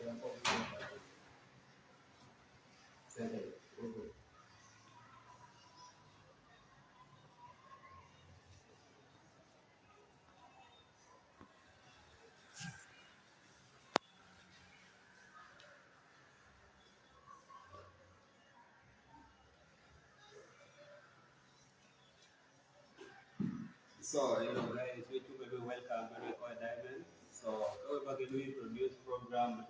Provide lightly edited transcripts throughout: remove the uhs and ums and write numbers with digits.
So, guys, we too may be welcome when we call Diamond. So, we are going to produce program with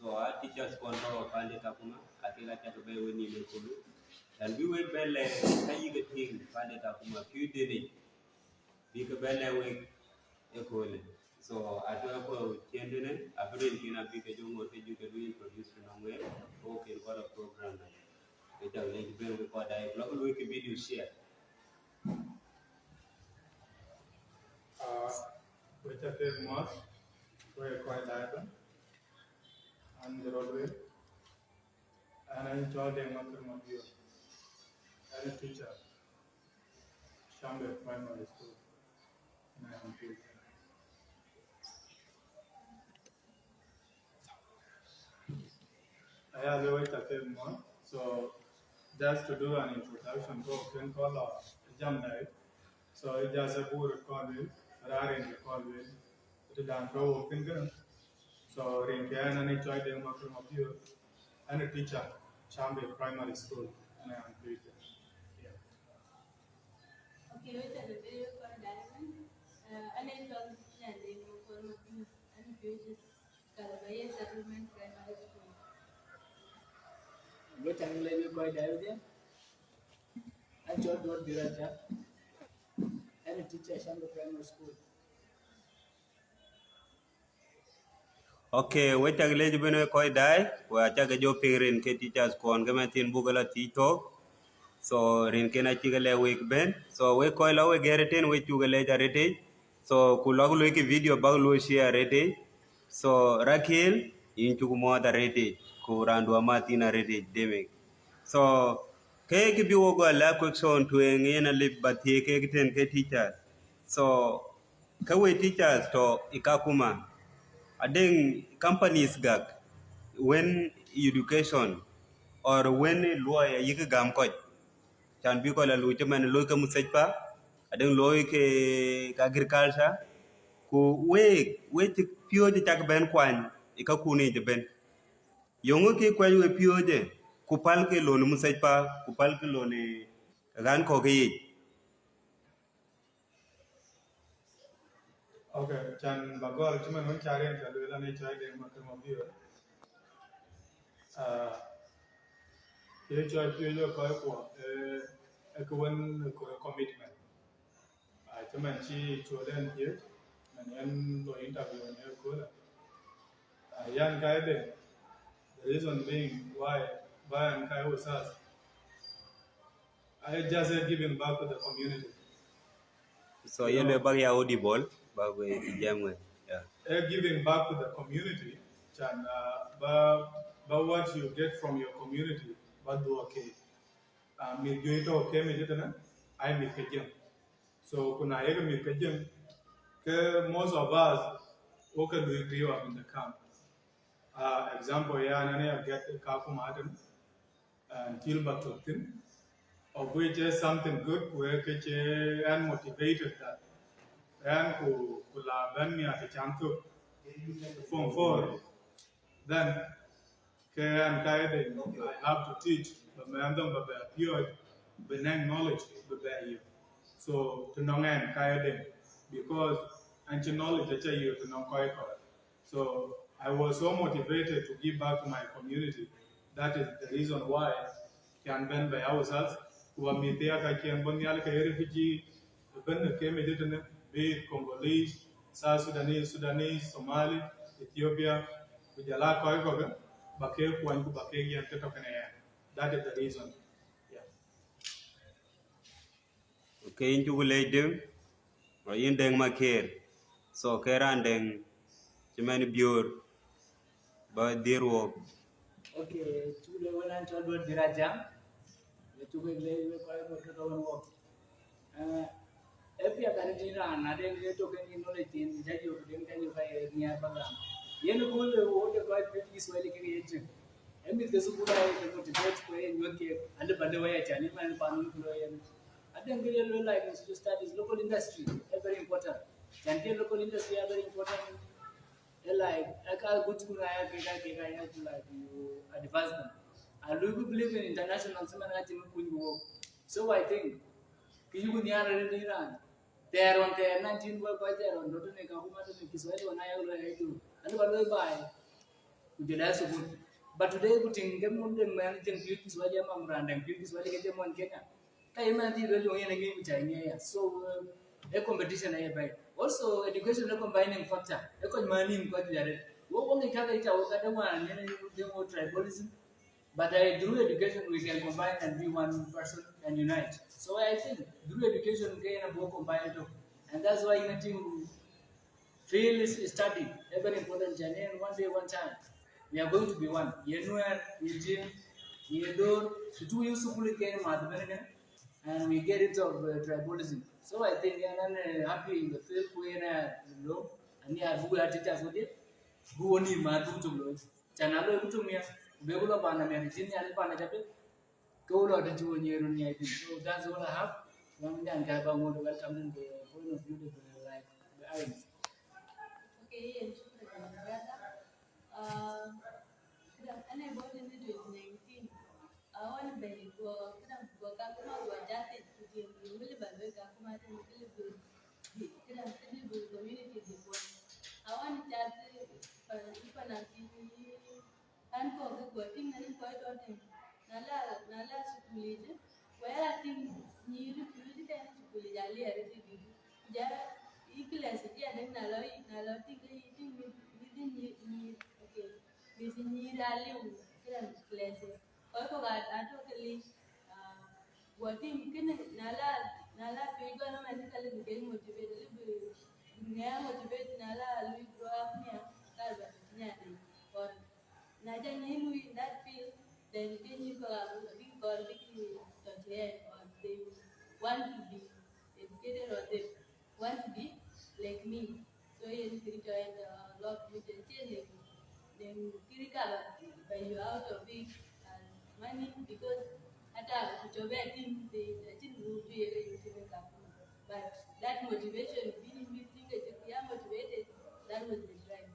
so, our teachers control of Pandi Takuma, Akila Katabe Winnie Mekulu. And we will be like, how you get things, Pandi Takuma, few days, we could be like, equally. So, I do have a change, I bring in a big young or you can introduce to nowhere, okay, what a program. Which I will bring with what I love, we can video share. Which are famous, were quite item, and the roadway, and I enjoyed them after my view. As a teacher, Shambe Primary School, and I am teacher. I have a famous, so just to do an introduction to Ken Kola Jam Night. So it just a good recording, Rarin recording, the Danko Ken. So Rinkan and enjoyed them after my view, and a teacher, Shambe Primary School, and I am teacher. Okay, which are the video for Diamond? And then landing for Matthew and Fuses Calabaya Settlement Primary School. Which angle you quite Diamond? I told what Diraja and a teacher Shambo Primary School. Okay, we take leji bene koi dai, we achake jo pirin ke teachers kon ke tin bugala tito. So rin kena chigale week ben. So we koi la we geretin we chugale jarete. So kulagulu ki video baglu share rete. So Rakil in chugumo da rete. Ku randu amatina rete deme. So ke ki bi wogo la quick son to ngena lip batie ke ten ke teachers. So ka we teachers to ikakuma. I think companies gag when education or when lawyer yik gam ko chan bi ko la lu man lo ka musaj pa adeng lo ke agriculture ku we ti pio de tak ben kwan e ka kuni de ben yongo ke kwa we pio de ku pal ke lo ni musaj pa ku pal ke lo ni ran ko ke yi. Okay, Chan Bagol, Chiman, one chariot, and the other nature, they make them of you. He tried to look a commitment. I Chiman, she children here, and then the interview on your cool. A young guy there, the reason being why and Kai was us. I just giving back to the community. So you know bag ya audible bag we jamwe yeah. Giving back to the community, Chan, but what you get from your community, but do okay. Mi juito okay mi jitana, I mi kajim. So kuna yega mi kajim, ke most of us, okay, we grew up in the camp. Example, yeah, nane I get the kakumatim and tilbatotin, of which is something good, where ke and motivated that. And kula ben mi ati chantu form 4. Then and I have to teach the man but the pure benign knowledge but you. So to know and kaya because anti knowledge that you to know quite. So I was so motivated to give back to my community. That is the reason why can ben by ourselves who are me there can bonyal refugee ben came in be Congolese, South Sudanese, Somali, Ethiopia, Kujala Koi Bake Kwangu Bake Yan Ketokane. That is the reason. Yeah. Okay, in chugule dem or in deng maker. So keran deng chimani biur ba dirwo. Okay, Chule when I told what Diraja, the two big lady were quite good to work. If you are going to run, I didn't get to any knowledge in Jayu, didn't tell you by near Bagam. yen ko wo de ko pe Kiswahili ke yeje emi ke su kula ke motivate ko yen yoke ale bande wa ya chani man panu ko yen I think really like to studies local industry is very important and the local industry are very important like I can't go to like you advance them and we believe in international so I think you can hear it in Iran. They are on the 19 world by there on not only Kahuma to Kiswahili when I already do. And what we buy, we did also good. But today, putting them on the managing Kiswahili Mamran and Kiswahili get them on Kenya. I imagine really only again with China. So, a competition I buy. Also, education is a combining factor. A combining what we are. What only can I tell what I want and then tribalism. But through education, we can combine and be one person and unite. So I think through education, we can both combine too. And that's why uniting field is study. Very important journey. And one day, one time, we are going to be one. Yenuan, Yejin, Yedur, the two useful game and we get rid of tribalism. So I think I'm happy in the field where low and yeah, who are teachers with it. Who only madu to low. Chanalo to me, Begulo Bana, Medicine, and Panajapi. Go out into a year on the So that's all I have. One day I'm going to welcome in the point of view like the islands. Okay, and brother. Ana born in 2019. I want to be go kakuma wajate kujeni wile balwe kakuma tena kile bu kila kile bu community before. I want to ipa na kini anko ko tinga ni ko to nala sukuli where ting ni refuse tena sukuli jali arete bibi ja ikilasi dia den nalo tinga ting ni okay bisi ni rali kila klase ko ko ga ato kali working kene nala pigo na mani kale bige motivate ne motivate nala lui grow up nya kalba nya ni or na jani lui that feel then can you go big or big to or they want to be educated or they want to be like me so you can join the lot with the change then kirika by you out of it and money because hata kuchobea team the team will do everything but that motivation being meeting ya motivated that was the drive.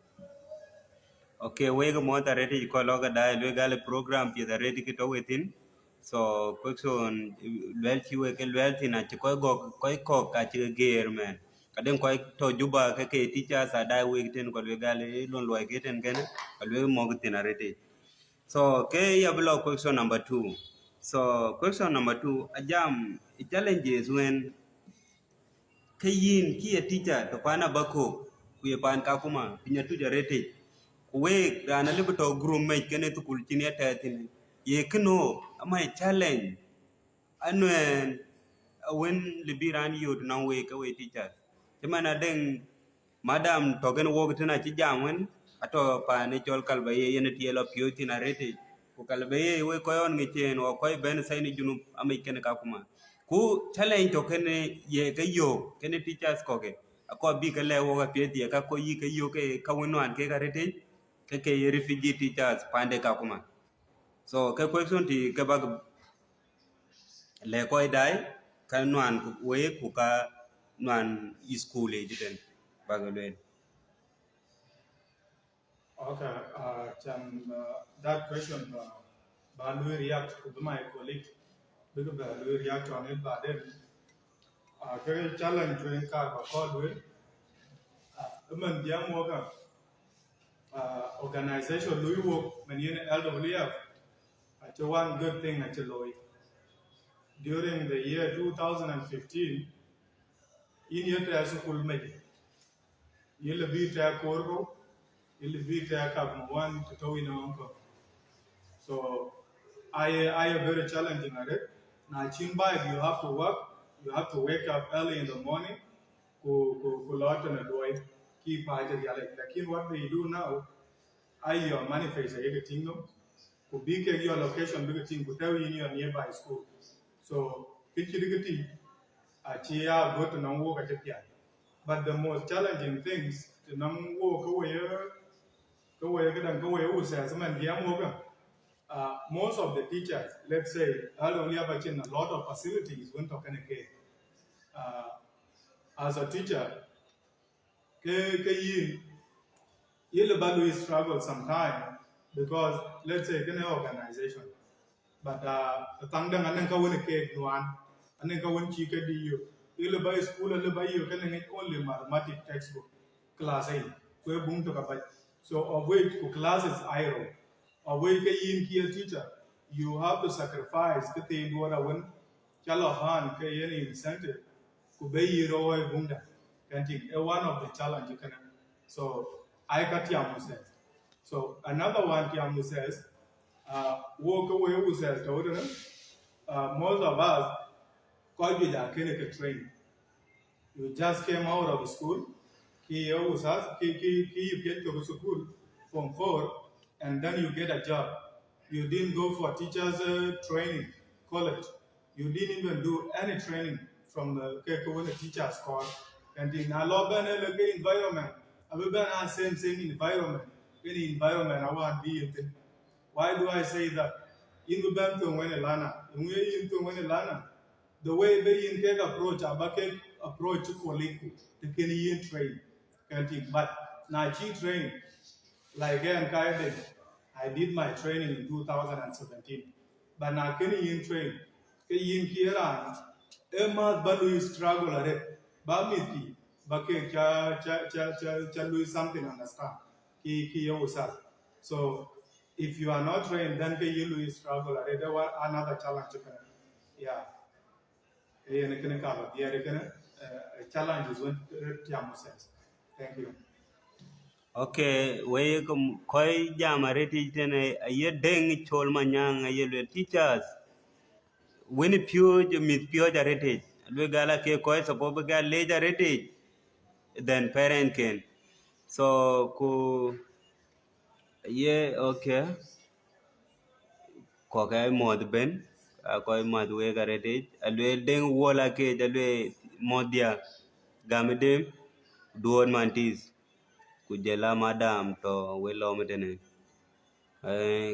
Okay, we go more ready ko loga dai we gal program pi da ready kito within. So question wealthy we ke wealthy na ko go ko ka chi gear man. Kaden ko to juba ke teachers ada we ten ko we gal lon lo ke ten ken ko we mo tin ready. So ke ya below question number 2. So question number 2 ajam challenges when kayin ki a teacher to pana bako ku ye pan ka kuma pinya tu jarete we rana libu to group me kene to kul chini ta tin ye kno ama challenge anwen when libiran yod na we ka we teacher timana den madam to gen wo gtena chi jamwen ato pa ne chol kalba ye yen tielo pio tina rete ku kalba ye we koyon ngi chen o koy ben sai ni junu ama kene ka kuma ku challenge to kene ye ga yo kene teachers ko ke ako bi ka le wo ga pie die ka ko yi ka yo ke ka wonwan ke ga rete ke refugee teachers pande ka kuma so ke question ti ke bag le koy dai ka nwan ku we ku ka nwan school e jiten bagalwen. Okay, that question, Balu react to my colleague, because Balu react on it, but then, very challenge when car called with, young worker, organization, Louis work, when you LWF, actually one good thing actually, during the year 2015, in your school make you'll be to a corpo, you'll be to a cup one to tow in a uncle. So I am very challenging at it. Now, Chimba, you have to work, you have to wake up early in the morning, go lot and avoid keep like what they do now. I your manifest a kingdom, could be your location, big thing, could tell you in your nearby school. So, Pichirigati, Chia go to non walk at the piano. But the most challenging things, the non walk away go away who says man most of the teachers, let's say, only have a lot of facilities when talking again. As a teacher, you'll probably struggle sometime because let's say an organization, but the thing that I think when cake one, I think when she can do you'll buy school, you'll buy you can only mathematics textbook class A, where boom to buy. So of which classes IRO, of which in here teacher, you have to sacrifice the thing what I want. Chalahan any incentive, could be hero bunda. One of the challenge you can. So I got Yamu says. So another one Yamu says, walk away who says, most of us call you the clinical training. You just came out of school, you get to school from 4, and then you get a job. You didn't go for teachers training, college. You didn't even do any training from the teachers course. And in a lot of environment, I will be in same environment. Any environment I want to be in. Why do I say that? In the Bantu when Lana, the way they in take approach, approach to colleague, the Kenyan train, but now she train, like again, I did my training in 2017, but now Kenyan train, Kenyan here, Emma Balu struggle at it, Bamiti, Bake cha lose something understand, so if you are not trained, then you lose struggle at it, another challenge, yeah. Challenges when Tiamu says. Thank you. Okay, we koi jamare tene aye deng chol manyang aye teachers. When pure mit pure heritage, we gala ke koi suppose ga leja heritage, then parent can. So ku yeah okay. Ko kai mod ben koi mod we ga heritage. Alwe deng wola ke alwe modia gamedem duon mantis. Kujela madam to we lo metene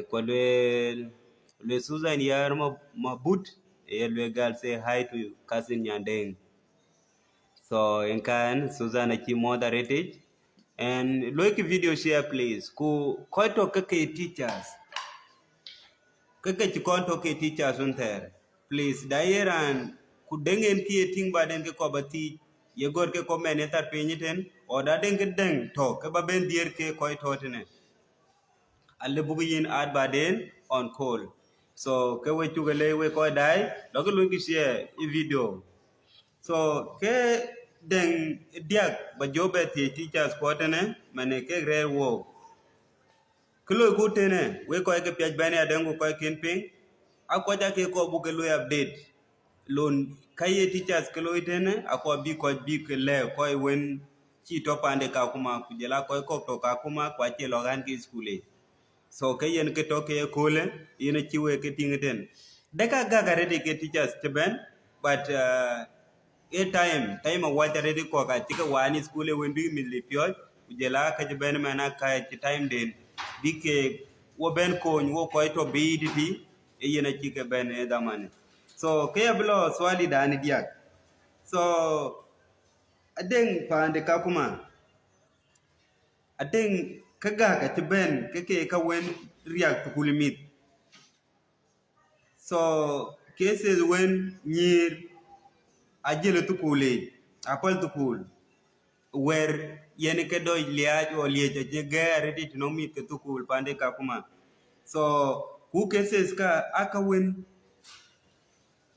ko le Susan yar ma but le girl say hi to cousin Nyandeng. So in can Susan aki moderated and like video share please ku to kake teachers kake to ke teachers on there please dairan ku dengen ki ting baden ke ko bati ye gor ke comment tar piniten o da den ke den to ke ba ben dier ke ko to tene alle bugu yin ad baden on call so ke we chugale we ko dai logo lu ki share i video so ke den diak ba jobe ti teachers ko tene mane ke re wo kilo ku tene we ko ke page bane aden ko kin ping akwaja ke ko bugu lu update lon kaye teachers kilo itene ako bi ke le ko wen chi to pande ka kuma kujela ko to ka kuma kwa che logan ki skule so kayen ke to ke kole ina chiwe ke tingeten deka gagare de ke teachers teben but a time a water ready ko ka tika wani skule wen bi mi pio kujela ka ben mana ka time den bike wo ben ko wo ko to bi diti e yena chike ben e damane so kaya bilo swali da ni diak so adeng pande ka kuma adeng kaga ka tiben keke ka wen riak tukulimit so cases when near ajele tukule apal tukul where yene ke do liaj o lieje je gare dit no mit ke tukul pande ka kuma so who cases ka aka wen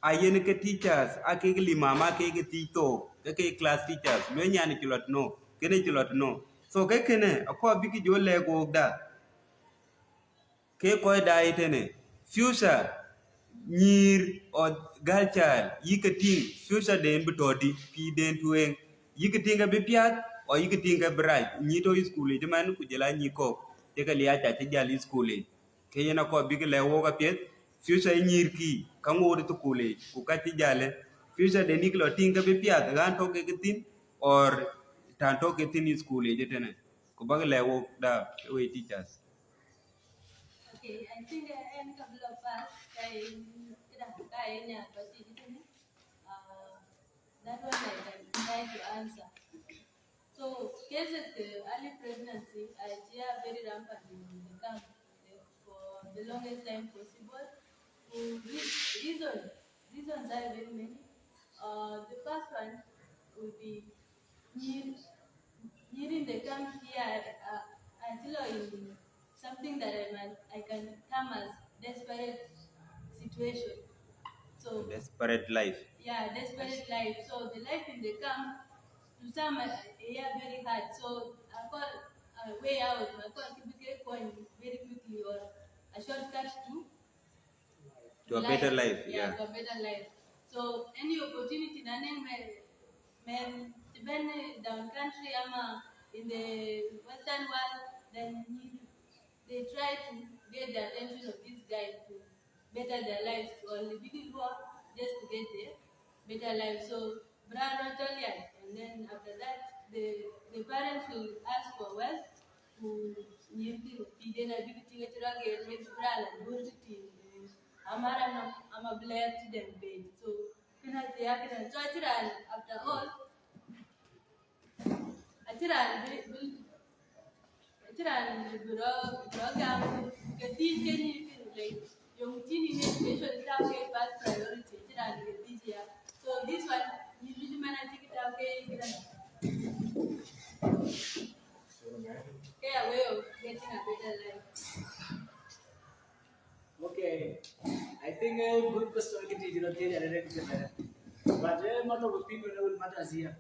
ayen ke teachers ake limama ke tito ke class teachers lo nyani kilot no kene kilot no so ke kene akwa biki jo lego da ke koy da itene future nyir o galchal yikating future den bitodi pi den tuen yikatinga be piat o yikatinga bright nyito school je man ku jela nyiko te ka liya ta jali school ke yena ko bigi lewo ga piet future nyir ki kangori to kule ku ka ti jale future den niklo tinga be piat gan to ke tin or tanto ke tin school je tene ko bag le wo da we teachers. Okay, I think I am couple of us. That one I can try to answer. So cases the early pregnancy are very rampant in the camp for the longest time possible. Reasons are very many. The first one would be near in the camp here until in something that I can term as desperate situation. So Desperate life. yeah, desperate life. So the life in the camp to some very hard. So I call a way out. I call keep going very quickly or a shortcut To a better life, Yeah, yeah. to a better life. So any opportunity nanen men when down country ama in the Western world, then they try to get the attention of these guys to better their lives or the big work just to get there better life. So brother tell ya, and then after that the parents will ask for wealth to then a big thing at get with brother amara no I'm a blair to them bed. So can I say so after all bro program ketin keni like yung tini education ita okay first priority atiran ketin. So this one usually manage it okay a way of getting a better life. Okay, I think a good question ke teacher nanti ada kita ada. But matter of people will matter here.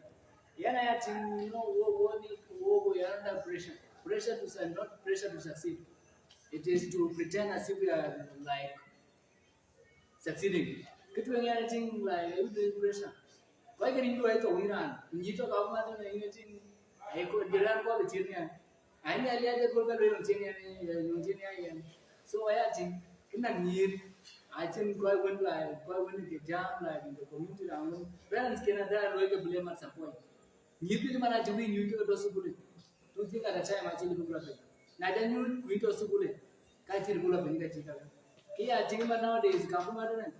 Yeah, I think wo ya under pressure. Pressure to not pressure to succeed. It is to pretend as if we are like succeeding. Kita yang think like you do pressure. Why can you write on Iran? You talk about matter na you think I could jalan ko becirnya. Ini alia dia ko kalau yang cina. So I think kena ngir. I think kau when the jam like in the community around. Parents kena dah loy ke boleh mat support. Ngir tu mana jadi new ke dosu boleh. Tu think ada saya macam itu boleh. Nada new dosu boleh. Kacir boleh bagi kacir kalau. Kaya jadi mana nowadays kamu mana ni?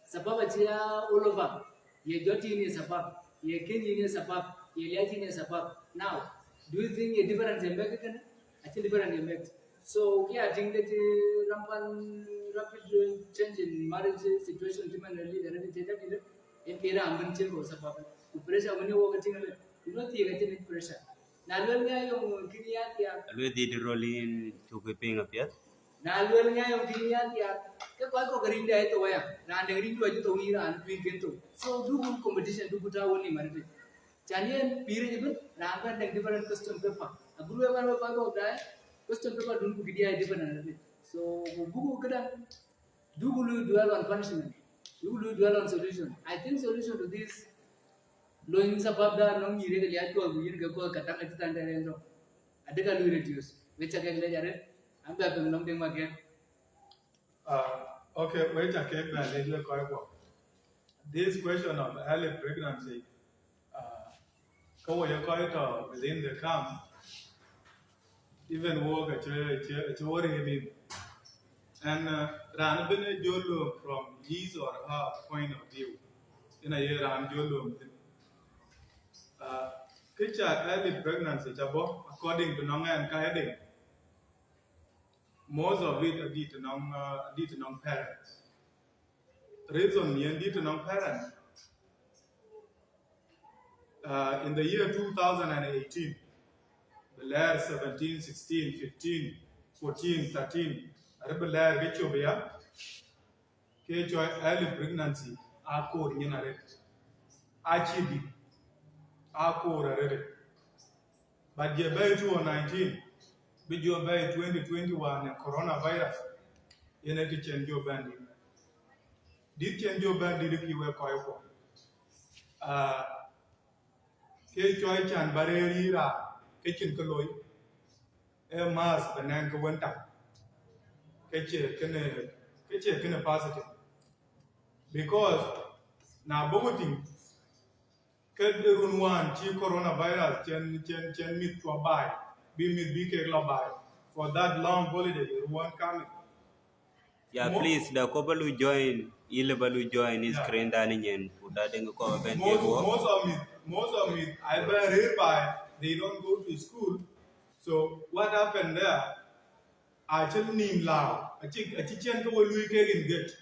Sebab aja all over. Ye joti ni sebab. Ye kenyi ni sebab. Ye liaji ni sebab. Now, do you think a difference in make kan? Actually different in make. So yeah, I think that rapid change in marriage situation human really there is change in era amban change ko sebab pressure when you work thing you know the get pressure. Nalwel nga yung kiniyat ya. Alwe di rolling to keeping up yet. Nalwel nga yung kiniyat ya. Kaya ko garinda ito waya. Na garin ko aja tawin na twin kento. So do competition do buta woni marite. Chanian pire jibun na angka different question paper. Aguru yang mana ko dai question paper dun ko gidia different. So buku kadang do dwell on punishment. Do dwell on solution. I think solution to this loin sabab da nong yire ke lihat ko yire ke ko katang itu tanda rendo ada kan lu reduce which akan le jare ambil apa nong deng makan Okay, wait a minute, this question of early pregnancy, within the camp, even work at worry and ran jolo from his or her point of view in a year ran jolo. Early pregnancy, according to Nonga and Kaede, most of it are due to non-parents. Reason due to non-parents. In the year 2018, the layer 17, 16, 15, 14, 13, layer get you early pregnancy, are called in a red. Achieve but the by 2019, with your by 2021 and coronavirus, you need to change your banding. Did change your banding if you were quite for? Choice and barrier, kitchen colloy, a mass, banana winter. Kitchen positive. Because now, bogoting run one chi coronavirus chen mit to buy be mit be ke buy for that long holiday one coming. Yeah, Mo- please, the couple who join, Ilabalu join is Yeah. screen dining Uda dengo ko ben Most of it, I read by they don't go to school. So what happened there? I tell him now. I think go Louis engage.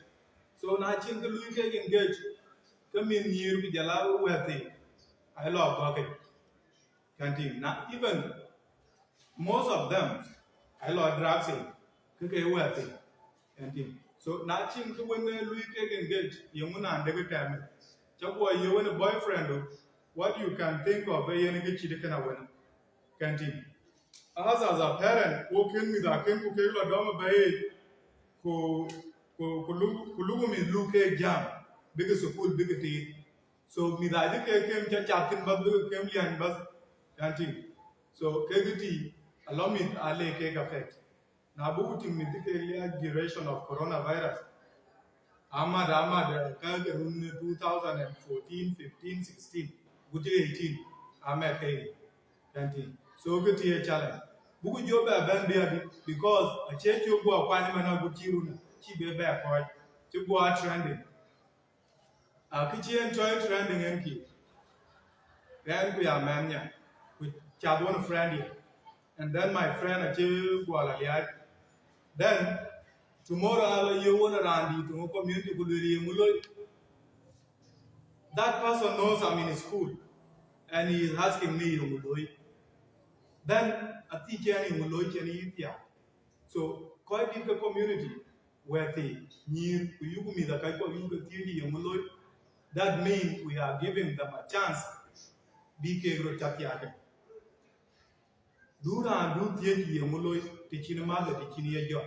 So now I think Louis engage. Come in here with the lab where they. I love bucket. Canteen. Now even most of them, I love drafting. Kake where they. Canteen. So now I think when Louis engage, you want to understand. Chakwa, you want a boyfriend, what you can think of, canteen. As a parent, walking with a king who came a dome bay, who look me look a jam, biggest school, big tea. So, me that came chatting, but came young, but canteen. So, KGT, allow me to allay cake effect. Now, booting me the duration of coronavirus. Ahmad, 2014, 15, 16, good 18, Ahmad Kay, canteen. So good to challenge. Buku job a ben because a check you go a quanimana butiruna, she be back point, to go out trending. A kitchen toy trending empty. Then we are mania with Chabon friend here. And then my friend a chill go a then tomorrow I'll you want around to community could that person knows I'm in school and he is asking me, then a teacher in so, quite in the community where they need you me the kind of you that means we are giving them a chance. BK Rotakiaka. Dura and do the Yamuloi, teaching a mother, teaching a job.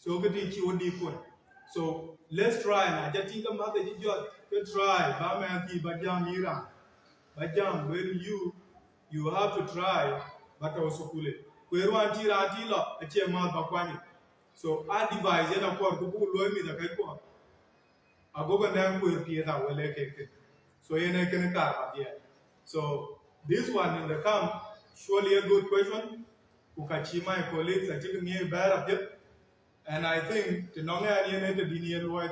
So, get it you would. So, let's try and I just think a mother, let's try. Bamanti, Bajam, Ira. Bajam, where you have to try, but also cool it. Where one tira tila, a chairman Bakwani. So I devise a court to go me the Kaiko. I go and then with Pieta will take. So you can car here. So this one in the camp, surely a good question. Ukachima and colleagues are taking me bad of it. And I think the non alienated in white.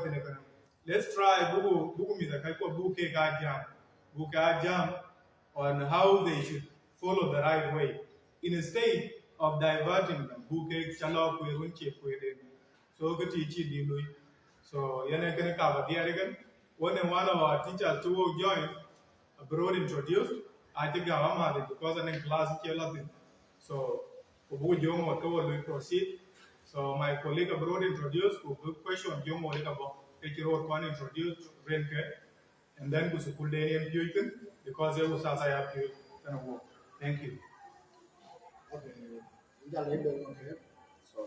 Let's try Buku me the Kaiko Buke jam on how they should follow the right way. In a state of diverting them, Buke Chalok Wirunchi so good teaching Dilui. So Yana can cover the again. One of our teachers to join abroad introduced, I think our mother because I'm in class in so Ubu Jomo will proceed. So my colleague abroad introduced, good question, Jomo about Pekiro one introduced Renke, and then to Sukuldanian Putin because they was as I have to work. Thank you. Okay, so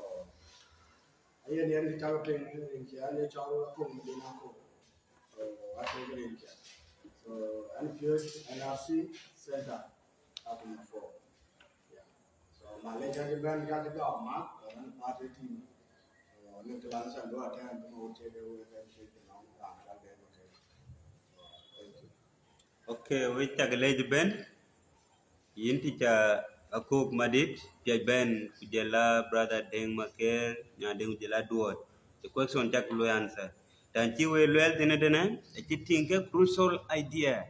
I am the targeting in Kiana Chow from Dinako. So I take it in here. So NRC Center up in 4. Yeah. So my later band got the mark and party team. Little answer and do attend to take away and shake it on. Okay, we take a lady ben. Yinti cha akuk madit tia ben kujela brother deng maker nya deng kujela duot. The question tak lu answer. Dan chi we luel tene tene chi tinke crucial idea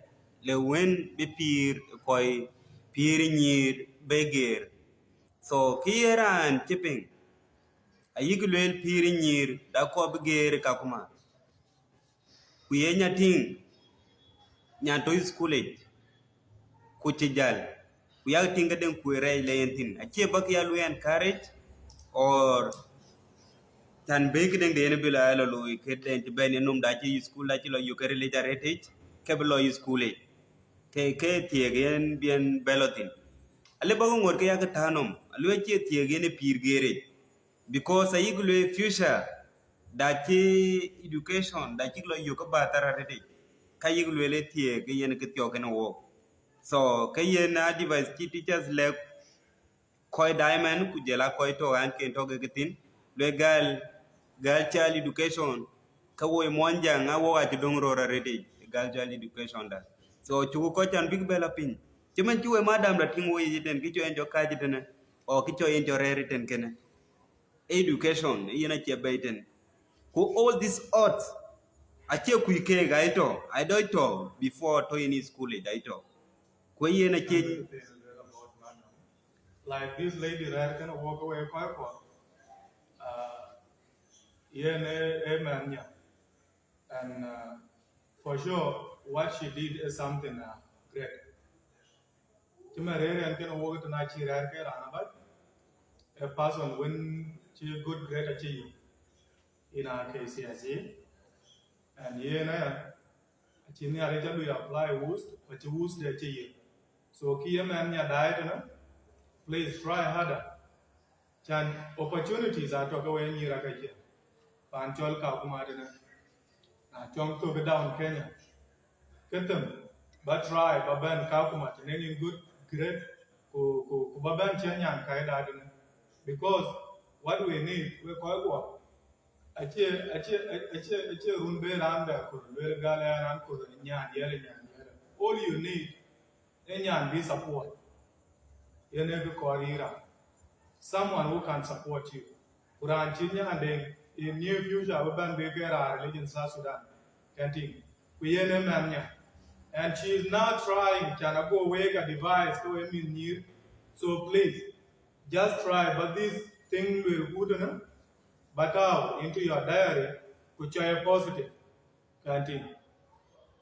le wen be pir koi pir nyir beger. So kieran chipping ayik luel pir nyir da ko beger kakuma. Kuyenya ting nya to school kuchijal we are thinking den kuere leyentin ache bak ya lu encourage or tan big den de ne bila ala lu ke den ti ben num da ci school la ci lo yu kere le jarete ke lo school ke tie gen bien belotin ale ba ngor ke ya ka tanom alu che tie gen pir gere because ay glu future da ci education da ci lo yu ko ba tarate kay glu le tie ge yen ke tyo ken wo so kayen na device ki teachers le koy diamond ku jela koy to an ken to getin le gal child education ka wo monja nga wo ati dong rora ready gal child education da so chu ko chan big bela pin chimen chuwe madam la tingo yiten kicho enjo kaji tene o kicho enjo rere ten kene education yena che baiten ku all these odds ache kuike gaito I don't to before to in school gaito ku yena che Like this lady right can walk away quite far. Yeah, man, yeah. And for sure, what she did is something great. Chima rare and can walk to Nachi rare but a person when she good great achieve in our KCSE. And yeah, na chini already we apply woost, but you woost the achieve. So kia man ya diet, please try harder. Chan opportunities are talk away in Irakaja. Panchol Kakumadina. Chong to down Kenya. Get them. But try Baban Kakumat and any good great Baban Chenyan Kaidadina. Because what we need, we call what? Ache Rumbe Randa, Kuru, Gala and Kuru, Nyan, Yelling. All you need, Nyan be support. You never call Ira. Someone who can support you. Quran Chinya and then in near future, we ban Begera religion South Sudan. Canting. We mania. And she is now trying to go away a device to him near. So please, just try. But this thing will good enough. But out into your diary, which are positive. Canting.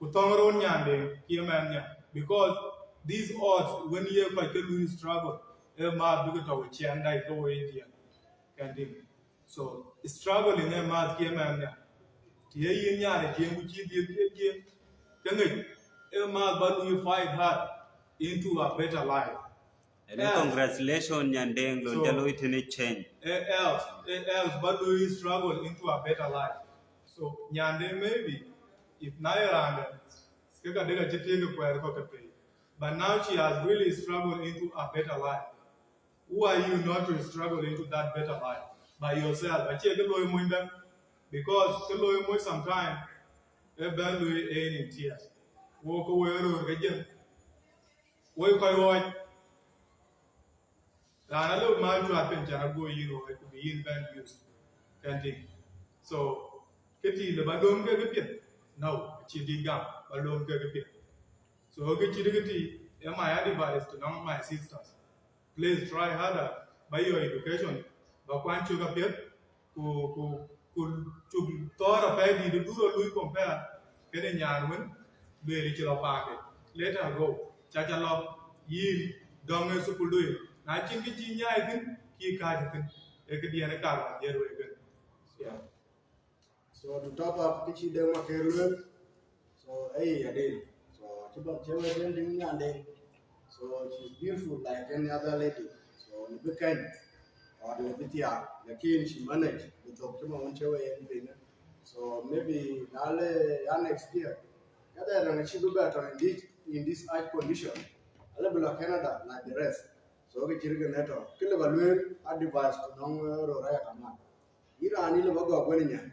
Kutongaron Yande, Yemania. Because these odds, when you have struggle, a math because of which and I go India. So struggle in a math game and Tia Yan, Jim, which you did, a math, but you fight hard into a better life. and congratulations Nyandeng lo jalo itene change Else, but we struggle into a better life. So Nyande maybe if Naira but now she has really struggled into a better life. Who are you not to struggle into that better life by yourself? Because sometimes in tears. Walk away, I love man to happen Janago, it could be in band use. Canting. So, Kitty, the Badom Gagapin. No, Chidiga, Badom Gagapin. So, okay, Chidikiti, my advice to now my sisters. Please try harder by your education. But once you get who to thought of ID to do a Louis compare, getting Yarwin, very chill party. Let her go. Chachalop, yield, Donga Supulu. I think it's in Yakin, he can't a car, yeah. So to top up Pichi Dema Kerlun, so hey again. So Chiba Chewa Dending Yande. So she's beautiful like any other lady. So the weekend or the Vitia, the king she managed the Tokima Unchewa anything. So maybe next year. Other than she do better in this high condition. A level of Canada like the rest. So we children neto. Kill a balloon advice to non Roraya Kaman. Iran in the Bago Gwenian.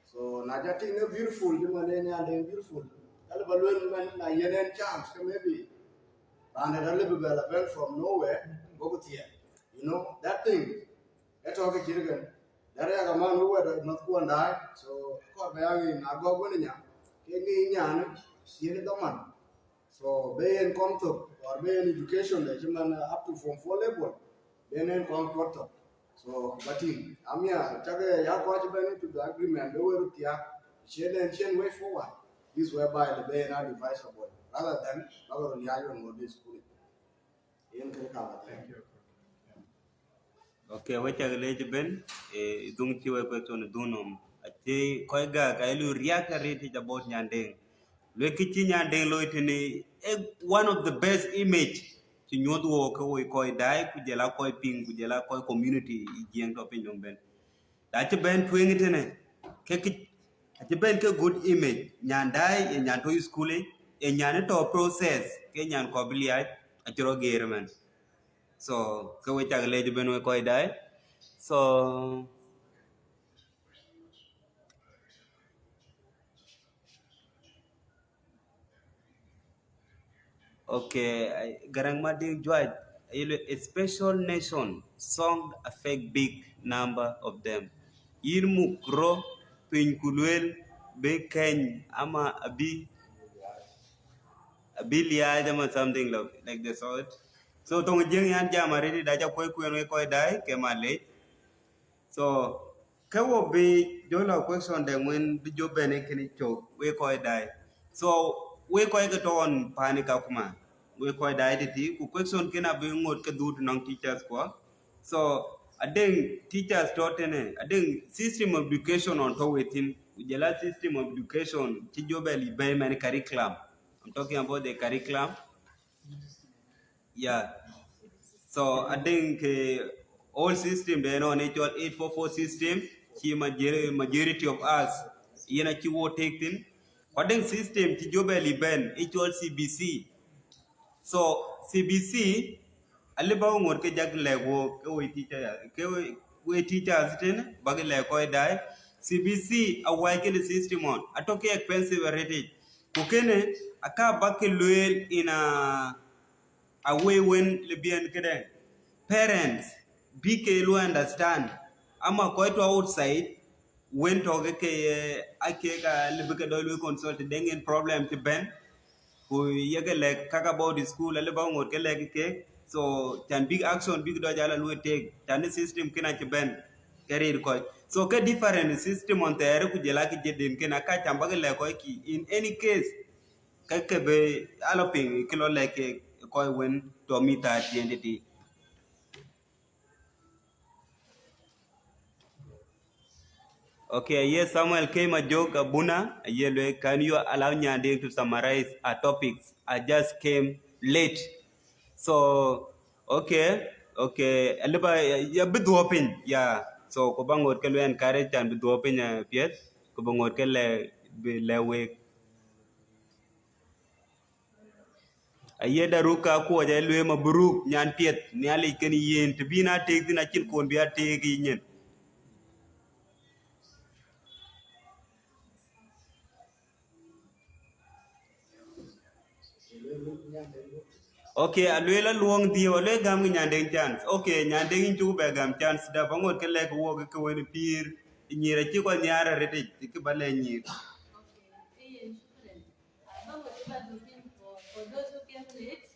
So Najating a beautiful, Jumanania and beautiful. A balloon when I had chance, maybe. And a little bit from nowhere, go here. You know, that thing, that's okay, children. There are a man who were not going to die. So, Corbayang in Agogonian, Kenny Yan, Yen the man. So, Bay and Comto, or Bay and education, the human up to from 4 level, then and Comforto. So, but in Amia, Chaga Yakwaj to the agreement, they were here, chain and chain way forward. This whereby the Bay and advisable, rather than our Yagan or this school. Thank you. okay wacha gele ben dung chiwe ko ton dunom ati koy ga ka lu riaka reti about Nyandeng le kichi Nyandeng lo itene one of the best image to nyodo wo ko koy dai ku jela koy ping ku jela koy community jeng to pin ben da ci ben twing itene ke ki ati ben ke good image Nyandai e nyanto school e nyane to process ke nyan ko bilia achiro german so ko we tag leje ben we koy dai so Okay, garang mading juaj, a special nation song affect big number of them. Irmu kro pinkulwel be ken ama abilia ama something like the sort. So tong jeng yan jama ready daja koi kuen we koi dai ke male. So kawo be jola question them when the job bene kini chok we koi dai. So we koi ga ton panika kuma. We koi dai ti ku question kina be ngot ka dut nong teachers ko. So I think teachers taught I think system of education on to within ujala system of education ti job be man curriculum. I'm talking about the curriculum. Yeah. So I think all system they know natural 844 system ki majority of us yena ki wo taken. What then system ki jobeli ben actual CBC. So CBC aliba ngor ke jag lego ke we teacher we teachers ten bag le ko dai CBC a wai ke system on atoke expensive rate ko kene aka bakke loyal in a way when Libyan keden parents big lu understand ama ko to outside when to ke ake ka libike do lu consult dengan problem to ben ku yege like kaka about the school ale ba ngor ke like ke so can big action big do jala lu take tan system kina ke ben career ko so ke different system on there ku jela ki jedin kina ka chamba ke le ko ki in any case kake be aloping kilo like ko when to meet at the end. Okay, yes, Samuel came a joke, Buna. Yellow, can you allow Nyandeng to summarize our topics? I just came late. So, okay. Aliba, ya bit open, yeah. So, kubangot ke lu encourage and bit open ya piet. Kubangot ke le week. Aye daruka ko ja lu ma buruk nyan piet ni ali ken yen tibina tek dina chin kon biya tek yin. Okay, alwela luong di ole gam nyandeng chance. Okay, nyandeng chu be gam chance da bangot ke lek wo ke wen pir nyira chi ko nyara rete ke bale nyir. Okay, Ian, shukran. About whatever looking for those who came late,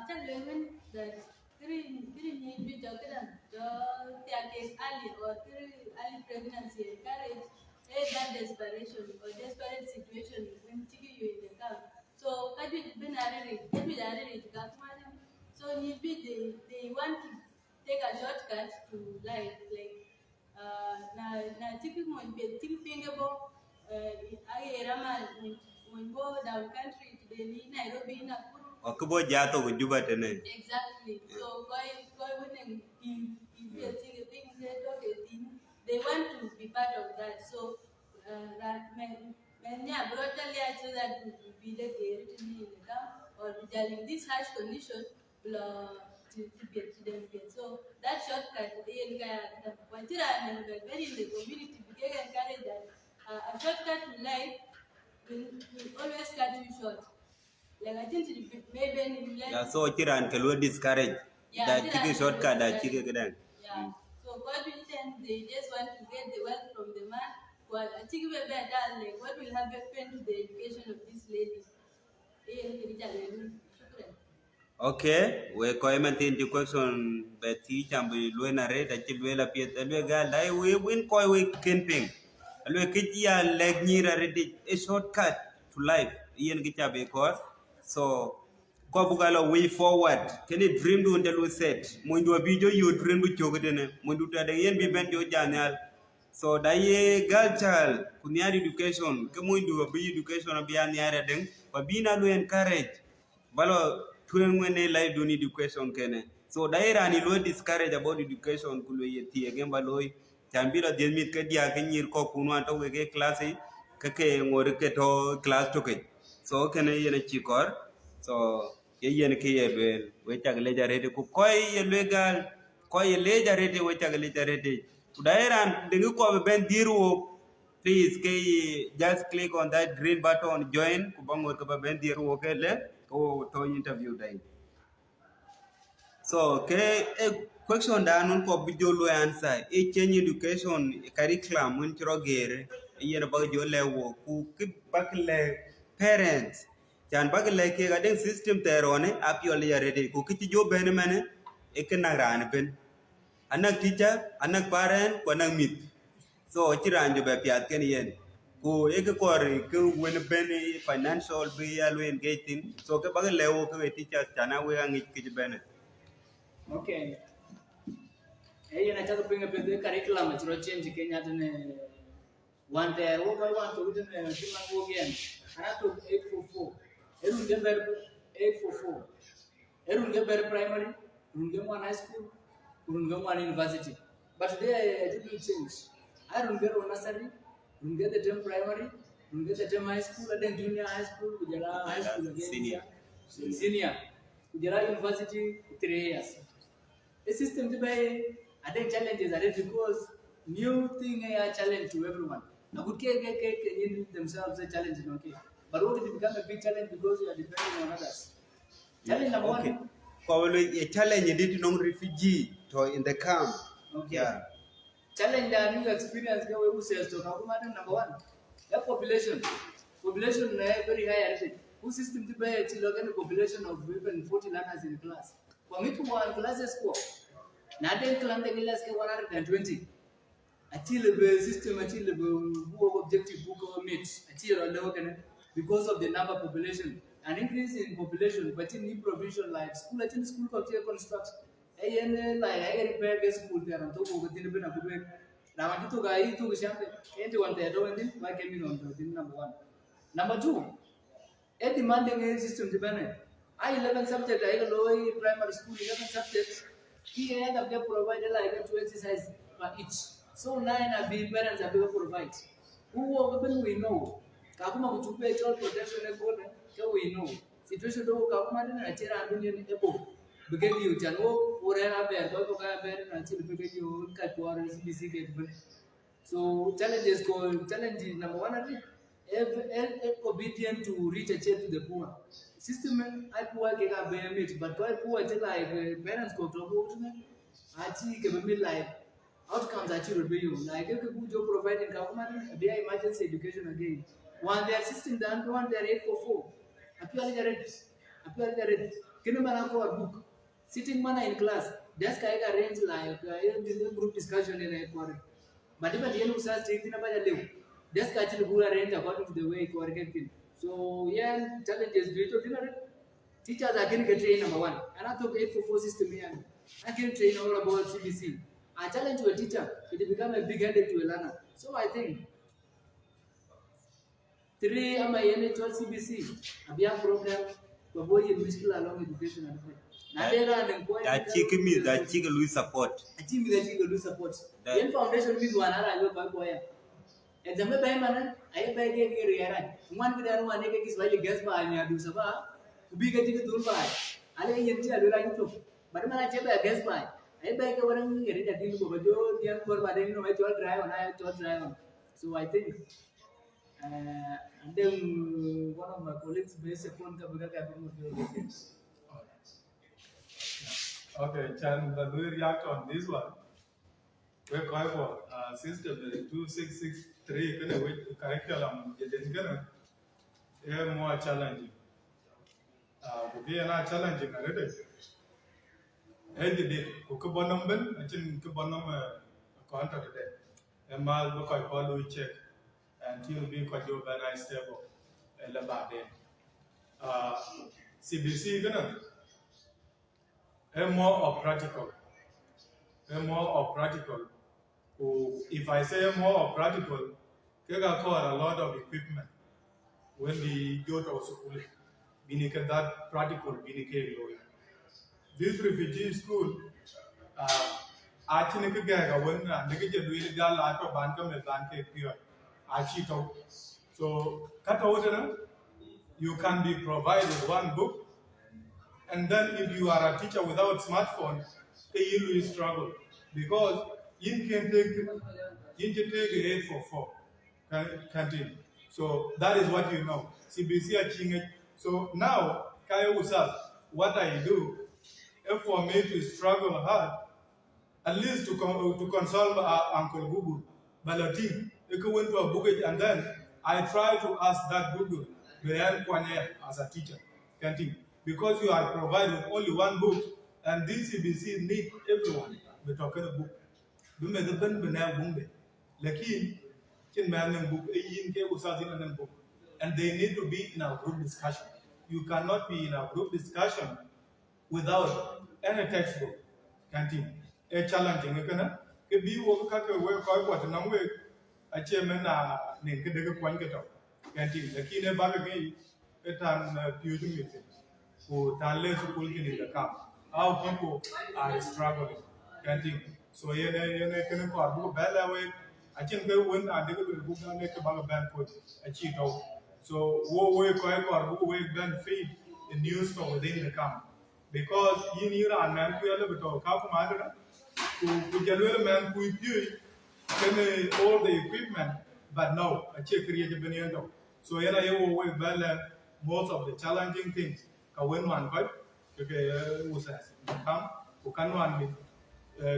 tell women that three need be talking take early or three early pregnancy encourage that desperation or desperate situation when taking you in the camp. So can you been arranged so need be they want to take a shortcut to life like na tiki mo tiki pingebo I rama when go down country to Delhi Nairobi Nakuru. Okubo jato go juba tene. Exactly. So koi winning if you think they want to be part of that. So that when yeah brutally so that will be the written in the camp or in this harsh condition to get to them get. So that shortcut they when and very in the community we can encourage that a shortcut in life will always cut you short. Like I think maybe in Yeah, so kiran ke lu discourage. Da chiki shortcut da chiki kedan. yeah. So God will send they just want to get the wealth from the man. Well, I think we better like what will happen to the education of this lady. Okay, we ko maintain the question but teach and be lu na re da chi lu la piet lu ga dai we win ko we camping. Lu ke ya leg nyira re a shortcut to life. Yen ki chabe ko. So ko bugalo way forward can it dream do ndelu set mundu video you dream do chogdene mundu ta da yen bi ben jo janyal so da ye girl child kunyari education ke mundu bi education bi an yare den ko bina lu encourage balo tuen wene life do need education kene so da era ni lo discourage about education kulo ye tie gemba loy tambira den mit ke dia ke nyir ko kunwa to we class ke ngor ke to class to ke so kene yene chikor so ye yen ke ye lwel we chak le jarete ku koy ye legal koy ye le jarete we chak le jarete dairan dingu ko ben diru please ke just click on that green button join ku bangor ko ben diru ke le ko to interview dai. So ke question da nun ko bi jolo answer change education curriculum mun tro gere yen ba jo lewo ku ki bakle parents chan bakle ke ga den system terone apiol ya ready ku ki jo ben mane na ran ben anak teacher anak parent ko anak mit so chiran jo be piat ken yen ku kor ke wen ben financial be ya lo engaging so ke bakle wo ke teacher chana we ngi ki ben. Okay. Nataka pinga pende curriculum chiro change Kenya tene one there wo by one to within human go again. Anato 844. Erun get better 844. Erun get better primary, erun get one high school, erun get one university. But today I didn't change. I don't get one nursery, erun get the term primary, erun get the term high school, and then junior high school, kujala high school again. Senior. Kujala university 3 years. The system today, I think challenges are because new thing are challenge to everyone. Now, good can themselves a challenge, okay. But what it become a big challenge because you are depending on others. Challenge number one. Probably a challenge you did non refugee to in the camp. Okay. Yeah. Challenge that new experience who says to number one. That population. Population very high rate. Who system to buy a population of even 40 learners in class. For me to one classes score. Now then class the class 120. Achieve the system, achieve the objective book or meets, achieve a low because of the number of population. An increase in population, but in new provincial like school, I think school culture construction. I repair the school there and talk over the bin of the way. Now I took a champagne, anyone there doing why came in on the number one. Number two, a demanding system dependent. I 11 subjects, I low primary school, 11 subjects. He end up provided like 2 exercise for each. So 9 are being parents are able to provide. Who open we know. Kakuma to pay child protection and golden, we know. Situation do Kakuma and a chair and able. Because you can walk or a bear, go bear until you cut water CBC get. So challenges called challenges number one. Obedient to reach a chair to the poor. System I poor get bear meat, but why poor like parents go to I think like outcomes achieved by you. Like if you job providing government, they are emergency education again. One their system done, one their 844. Appear the red. Can you a book? Sitting man in class, just kind of arrange like group discussion in a quarter. But even the yellow says taking about a little. Just catch the bull arrange according to the way it working. So yeah, challenges do it. Teachers are going to get trained number one. And I took 844 system here. I can train all about CBC. I challenge to a teacher, it become a big headache to a learner. So I think 3 MINH CBC, a big program for boy in musical along education. That chicken means that chicken lose support. I think that you will support. The foundation means one I will buy boy. And the man, I buy a rear. One with one is why you guess by me. I do so. Be getting it to buy. I will like to. But when I check a guess by. I beg over and get it at the young for I didn't know I told drive on, I told drive on. So I think, and then one of my colleagues based upon the Okay, Chan, but we react on this one. We're going for system 2663 curriculum. It is going to more challenging. We are not challenging already. Jadi kebonam ben, macam kebonam kontak deh. Emal bukai kalau check, until we kau jauh very stable, lebat deh. CBC kan, more of practical, more of practical. If I say more of practical, we got a lot of equipment when we go to school. We need that practical, we need lawyer. This refugee school, actually, so you can be provided one book, and then if you are a teacher without smartphone, you will struggle because you can take 844 canteen. So that is what you know. CBC achieving it. So now Kaya Usal, what I do, if for me to struggle hard, at least to console Uncle Google, Balatin, they go into a book and then I try to ask that Google to help Kwanye as a teacher. Can't you? Because you are providing only one book, and this CBC need everyone. We're talking a book. We may the ben benam bumbe. Lakin, kin man book, a yin ke usazin and book. And they need to be in a group discussion. You cannot be in a group discussion without any textbook. Can't you? A challenging kana ke bi wo ka ke we ko ko na we a chairman na ne ke de ko an ke to. Can't you? Lakin e ba ke e tan piu ju mi who talent school in the camp. How people are struggling. Can't so yene can ko abu bela we I think we win and they will book and make a bag band put a cheat out. So wo we ko abu we band feed the news from within the camp. Because you need a man ku yele to ka ko madra ku jalwele man ku pi all the equipment but no a check create beniendo. So yena yo we bela most of the challenging things ka wen man ko ke usas kam ku kan wan mi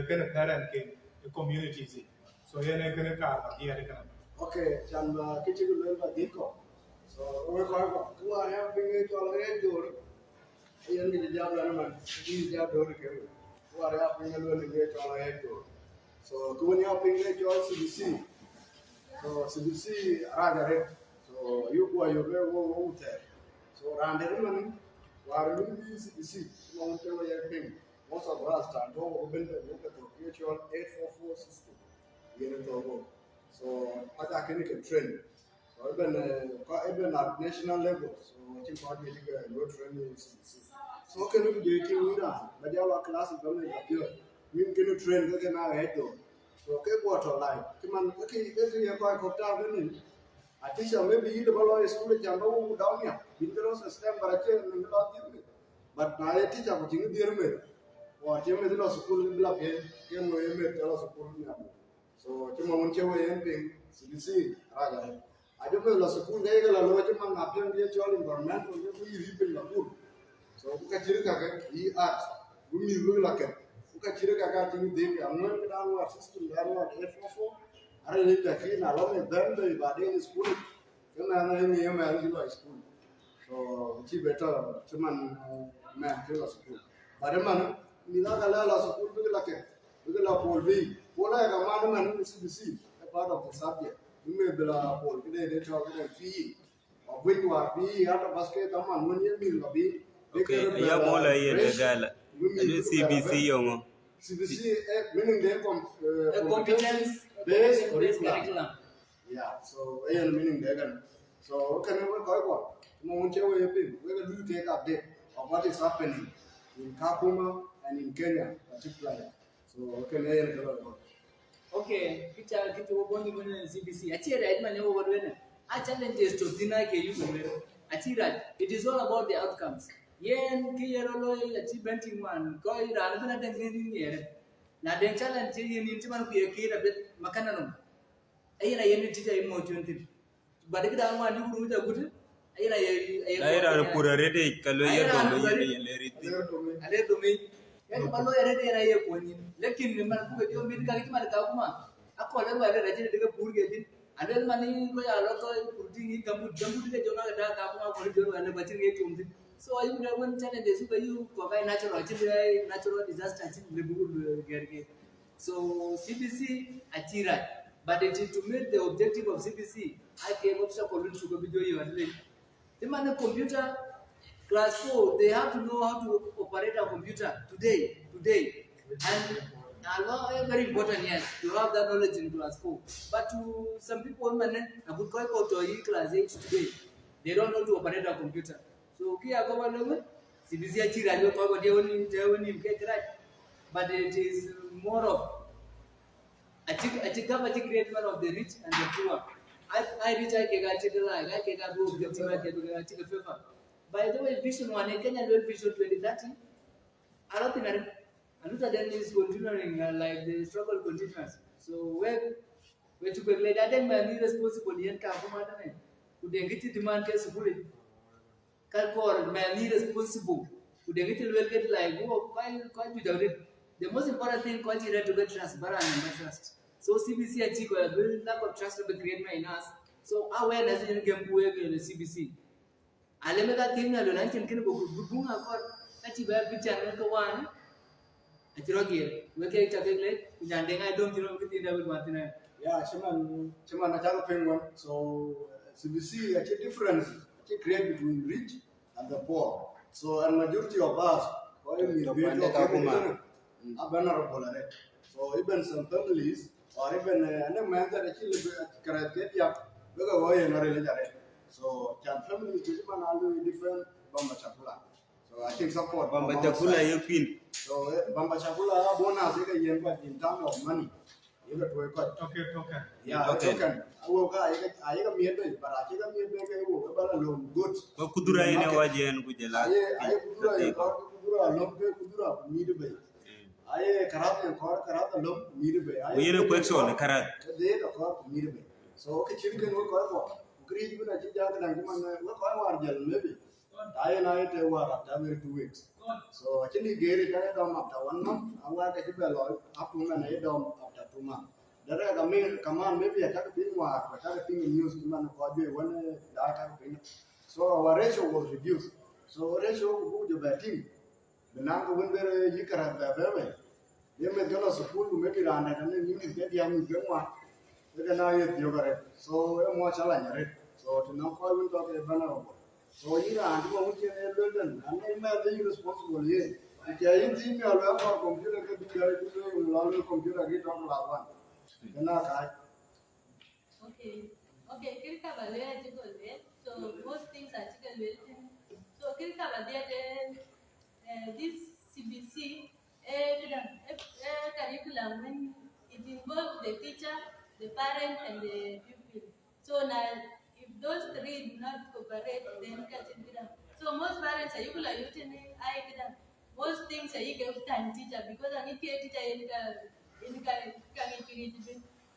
kana parent ke communities so yene kana ka ba dia kana Okay, chan kichi ko lel ba diko. So we ko are having it all right door. Ayan ni jab la man. Ni jab door ke. Ko are having it all right door. So ko ni having it all CBC. So CBC ara re. So you go you go te. So rande man war ni CBC mo te we ping. Most of us stand over open the look at the virtual 844 system. Yene to go. So other can train. So even at national level, so I think what we go training is. So can we do it in Iran? But our class is going to be we can train we can head though. So okay, what online? Come on, okay, every year I got down I teach maybe you develop school jambo down here. Because system but I can't but now I teach about you dear me. Or you may not school in black game, came away made tell us school. So cuma muncul yang ping CBC raga. Ada pun lah school gaya kalau macam mana apa dia jual environment dia pun ribet lah pun. So bukan cerita kan, I art, bumi bumi lah kan. Bukan cerita kan tinggi dek, amun kita luar sistem luar F44. Ada ni tak kini alam ni dan dari badan school. Kerana ini yang mana di luar school. So ci better cuman man ke lah school. Badan mana? Mina kalau lah school bumi lah kan. Bumi lah polri. Pola ya kama man CBC a part of the subject. You may be la pol kide de talk about PE. Of which you are PE at a basket man when you mean be. Okay, ya mola ye de gala. Ani CBC yongo. CBC meaning they competence based curriculum. Yeah, so meaning they can. So can we go on? No one tell you we will take update of what is happening in Kakuma and in Kenya particularly. So can I Okay, kita wabongi mwenye CBC. Achira edma nyewo wadwene. A challenges to dina ke you kumero. Achira, it is all about the outcomes. Yen ki yerolo achievement in one. Ko ira na den ngin yere. Na den challenge yen intiman ku yekira bet makana no. Ayira yen tija imo 20. Badikida anwa ndi kuru da gudu. Ayira na pura rete kalo yeto no yele rete. Ale domi. Yaki malo yere de na ye koni. Lekin ni man ku jo min kali man ka kuma. Ako le wale raje de pur ge din. Adel mani ko ya lo ko purti ni gambu de jona da ka kuma ko jo wale bacin ge tumdi. So ayu da won challenges ko yu ko kai natural disaster chin le bugul gerge. So CBC atira, but it is to meet the objective of CBC. I came up to Kolun to go video you and the man computer class 4, they have to know how to operate a computer today. And very important, yes, to have that knowledge in class 4. But to some people, a good call to class 8 today, they don't know to operate a computer. So, CBC atira, you talk about right. But it is more of a great man of the rich and the poor. I reach I can go to favor. By the way, Vision 1, Kenya Vision 2030, I don't think Aluta then is continuing like the struggle continues. So where to go later, I think my responsible yen Kakuma could they get demand case of bullet. Kalkor mainly responsible. Would the little will get like, oh, quite without it. The most important thing, quite you to get trust, but I trust. So CBC and Chico, a very lack of trust will create in us. So awareness in game in the CBC. I limit that thing, I don't know, can go boom about that you have picture and one. I throw here, we can take it, and then I don't know what you know Martina. Yeah, Chairman, I have a penguin. So CBC actually difference actually create between rich and the poor. So a majority of us, so even some families or even a man that actually create yeah, so can families different Bamba Chakula. So I think support Bamba Chakula yupin. So Bamba Chakula bonus in terms of money. You got to work out. Okay, okay. Yeah, token. I will go. I got me a bit, but I think I'm a loan goods. Ko kudura ine waje en kujela. I kudura loan pay kudura need be. I karat and karat loan need be. Uyene question karat. They the car need be. So okay, chicken will call for. Great when I did that and what I war gel maybe. I and I tell war after 2 weeks. So actually, Gary got it after 1 month. I want to keep a lot up to an after 2 months. There are the main command, maybe I can't ping war, but I think in news command for you when that ping. So our ratio was reduced. So ratio would be betting. The number when you can have the baby. You may go to school, maybe run and then you can get young good one. Then I get yoga. So I'm more challenge. So to now call we talk vulnerable. So you are and I'm not responsible here. If you are in your computer, you will computer get on last one. Okay. Okay, Kirka Balea Chicken. So most things are chicken waiting. So Kirka Balea, this CBC curriculum when it involves the teacher, the parent, and the pupil. So now, if those three do not cooperate, then catching it up. So most parents are using most things are you give time teacher because I need a teacher in the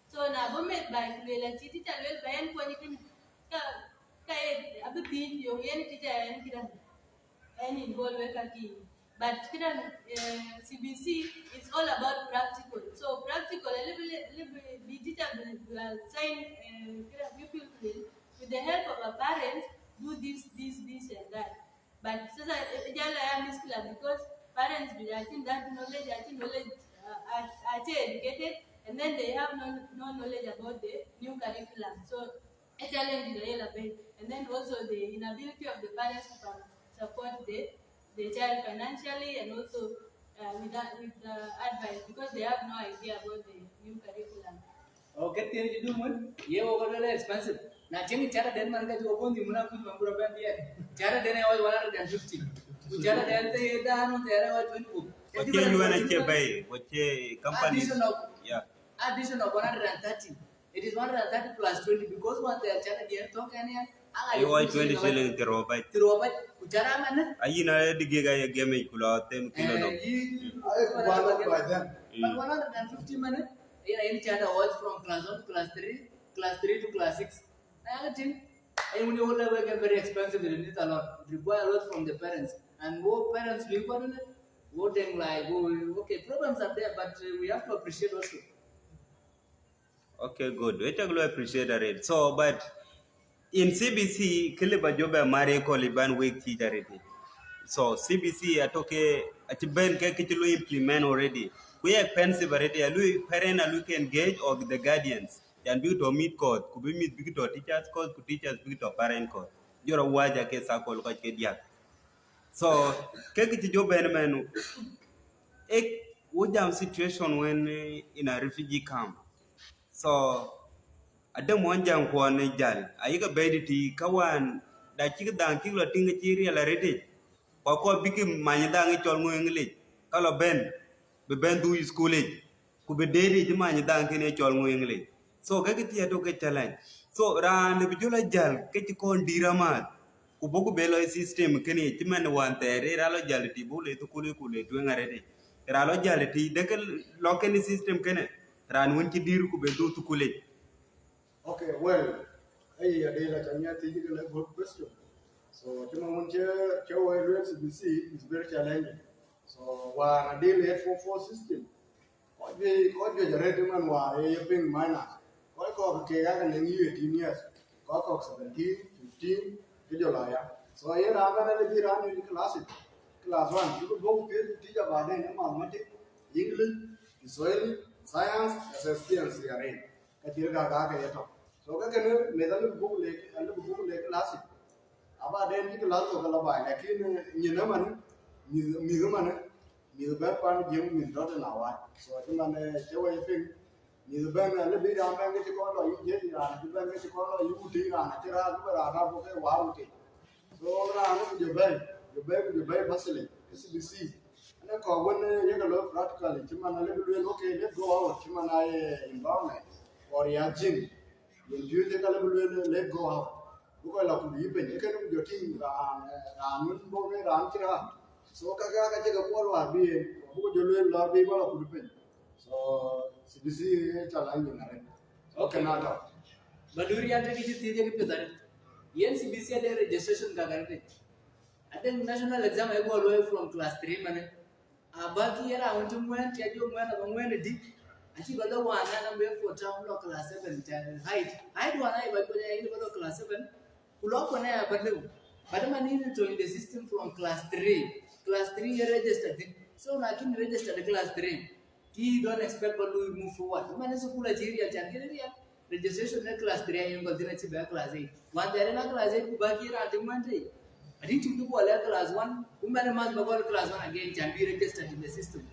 so now we make by the teacher will buy and when you can a bit you any teacher and involve kaki. But CBC is all about practical. So practical, a little teacher will sign pupil with the help of a parent do this, and that. But I am because parents I think that knowledge are educated and then they have no knowledge about the new curriculum. So a challenge is a bit. And then also the inability of the parents to support the child financially and also with advice because they have no idea about the new curriculum. Okay, then you do one. Yeah, over very expensive. Now, Jimmy Chara Denmark to open the Muna put Mambura Band here. Chara Den was 150. Chara Den, they done there was 20. Okay, you want to buy what company? Addition of 130. It is 130 plus 20 because one they are Chara Den talk and you want 20 shillings to Robert. To Robert, Uchara, I know the gig I gave me 10 kilo. By them. But 150 minutes. Any child watch from class 1 to class 3 to class 6. I think when you level get very expensive, it needs a lot. It requires a lot from the parents. And more parents live on it. Voting like, okay, problems are there, but we have to appreciate also. Okay, good. We take appreciate it. So, but in CBC, Kiliba Joba Mari Koliban week teacher. So CBC atoke atiben ke kitu implement already. We are pensive already. Lui parent and we engage or the guardians. And be to meet code. Could be meet big to teachers code. Could teachers big to parent code. You're a waja ke sakol ka ke dia. So ke kitu job menu. Ek wujam situation when in a refugee camp. So adam wanjang ko ne jal. Ayiga bediti kawan da chika dan kilo tinga chiri ala rete. Pako biki manyada ngi chol ngo English kala ben du school ku be dedi ti manyada ngi chol ngo English so ka kiti to ke challenge so ran le bijula jal ke ti kon diramat ku boku belo system kene ti man wan tere ra lo jal ti bule to kule tu ngarete ra lo jal ti de ke lo ken system kene ran won ti dir ku be du to kule. Okay, well, hey, I did like a good question. So CBC is very challenging. So while a deal 844 system, what we generate man were a ping minus. What cock can 18 years, cock 17, 15, so here I'm going to be running class 1. You could go to teach about mathematics, English, Israeli, science, SST, and CRA. So, I can make a book like classic. Aba den ki la to kala ba lakin ni na man mi man mi ba pan jeng mi do na wa so ti man che wa pin mi ba na le bi ra ba ngi ko lo yi je ra ti ba ngi ko lo yu ti ra na ti ra ku ra na ko ke wa u ti so ra na je ba basile SBC ana ko won ye ga lo practically ti man le bi lo ke le go out ti man ai environment or ya jing you je ga le bi le go out bukan lah kudu ipen, ikan itu jadi ramen boleh ram kira, so kakak kakak jaga pol wabi, bukan jualan labi kalau kudu ipen, so CBC jalan jengaran, okay nada. Banduri ada kisah tiga kita tadi. Yang CBC ada registration kakak ni. Ada national exam aku all from class 3 mana. Bagi era untuk muan, tiada muan di. Aci kalau wana nampak foto lo class 7 jangan height wana ibu punya ini kalau class 7. Kulok kone ya badlu. Badama ni join the system from class 3. Class 3 you registered. So nakin registered class 3. Ki don't expect badlu move forward. Mana sekolah jiri aja kiri dia. Registration na class 3 yang kau tidak ciba class 8. Wan dari na class 8 kubagi rata mandri. Adi cuma boleh class 1. Kumana mas bawa class 1 again can be registered in the system.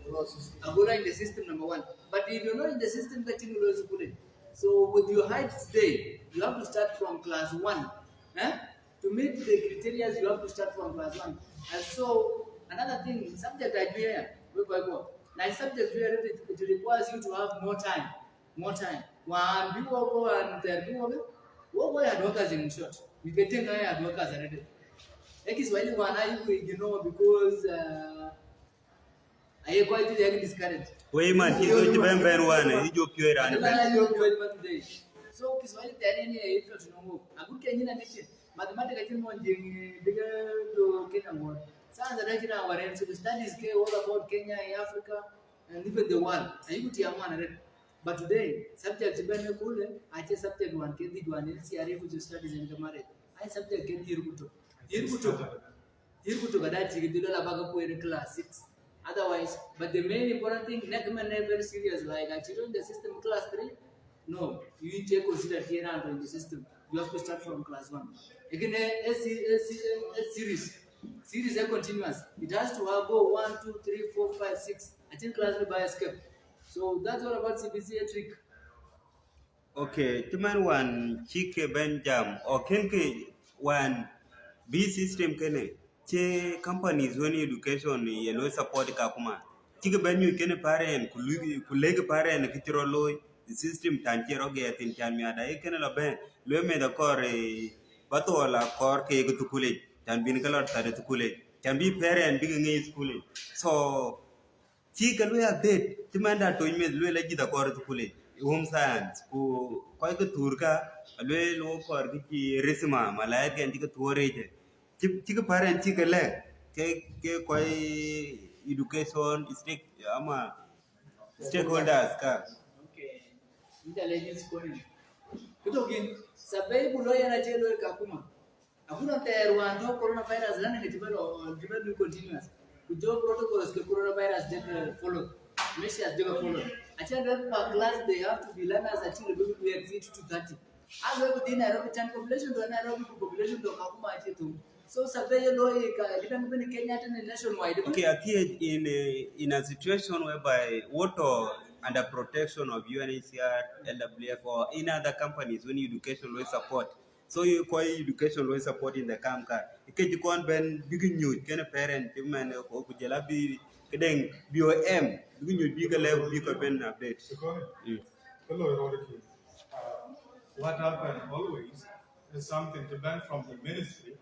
Agora in the system number 1. But if you're not in the system, that you will school. So with your height today, you have to start from class 1. To meet the criteria, you have to start from class 1. And so, another thing, subject idea, now subject it requires you to have more time. One, you go and what are workers in short? We can take our workers already. That is why you know, because I quite discouraged. Wei man, hizo chibembe ruane, hijo pio irani. So Kiswahili tayari ni hivyo tunamu. Aguke nyina nete. Mathematics kati monje diga do Kenya mo. Sasa ndio na warren so the studies ke all about Kenya, Africa and even the world. Ayuti amana red. But today subject bene kule ache subject one ke di one CRA which studies in Kamare. Ai subject ke Hirkuto kadachi ke dilola baga ko in class 6. Otherwise, but the main important thing, Nekman never serious like actually in the system class 3. No, you need to consider here and in the system. You have to start from class 1. Again, a series is continuous. It has to go 1, 2, 3, 4, 5, 6. I think class will by escape. So that's all about CBC trick. Okay, cuman one chike benjam or kenke one B system kene che companies when education you support kakuma chike benyu kene parent kuleg parent kitiro the system tanchero get in chanmiada ekene la ben lo me da kor bato la kor ke gutukule tan bin kala tare tukule can be parent big ngi school so chike lo ya bet timanda to me lo la jida kor tukule home science ku koy ko turka lo kor ki resma malay ke anti ko tore chike parent chike le ke koy education stake ama stakeholders ka Intelligence coding. Kutogin sabai bulo yana chelo kakuma. Hakuna tayarwando coronavirus lana ngitibalo continuous. Kujo protocols ke coronavirus that follow. Measures they follow. Actually per class they have to be learners actually able to exceed to 30. As well within Nairobi chan population to Nairobi population to kakuma achetu. So sabai lo depend on Kenya and nationwide. Okay, appeared in a situation whereby water under protection of UNHCR, LWF, or in other companies when education will support. So you call education will support in the camp card. Because you can't ben big new can a parent man or could you be getting BOM, big level, big ben update. What happened always is something to ban from the ministry,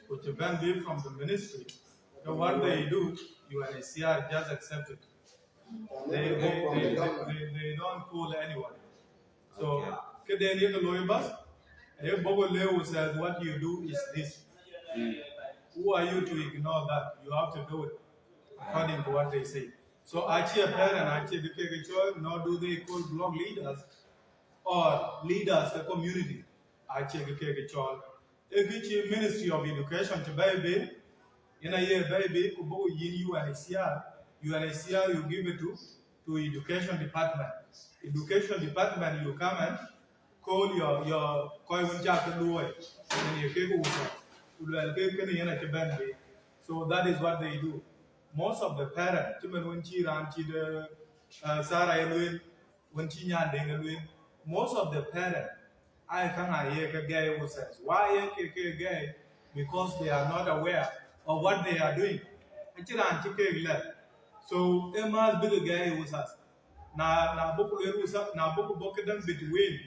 which to ban leave from the ministry. So what they do, UNHCR just accept it. They don't call anyone. So, then you can lawyer bus. Bobo Leo says what you do is this. Who are you to ignore that? You have to do it according to what they say. So actually a parent, actually the child, nor do they call blog leaders or leaders the community. Actually the child. The Ministry of Education to baby, in a year baby, kubo yin UNHCR, UNHCR you give it to education department. Education department you come and call your koi wun cha ke luoi and you ke ku so that is what they do. Most of the parents, when Sarah most of the parents, I can't hear gay who says, why gay? Because they are not aware of what they are doing. So, Emma's bigger guy who says, na book them between,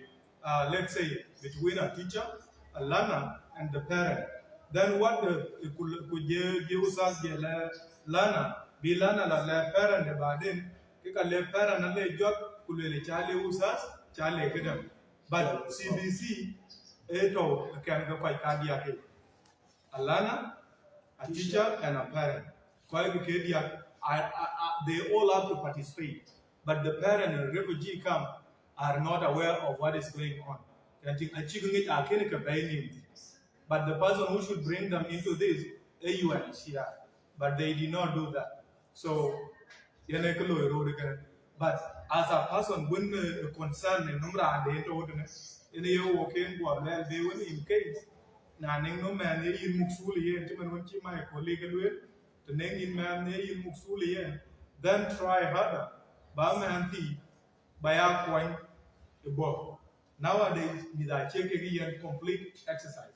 let's say, between a teacher, a learner, and the parent. Then what the could give us the learner, be learner la parent about them, you can let parent and let job could le Charlie usas, Charlie Kedem. But CBC, eto can go quite cardiac. A learner, a teacher, and a parent. Quite cardiac, they all have to participate. But the parent and refugee camp are not aware of what is going on. But the person who should bring them into this, AUNHCR, but they did not do that. So, but as a person when concerned in Numra and the ordinance, in the working for well, they will in case. Nanning no man, they in Muxuli and Timon when my colleague will, the name in man, they in Muxuli, then try harder. Bama and by our point the book. Nowadays, with a check again complete exercise.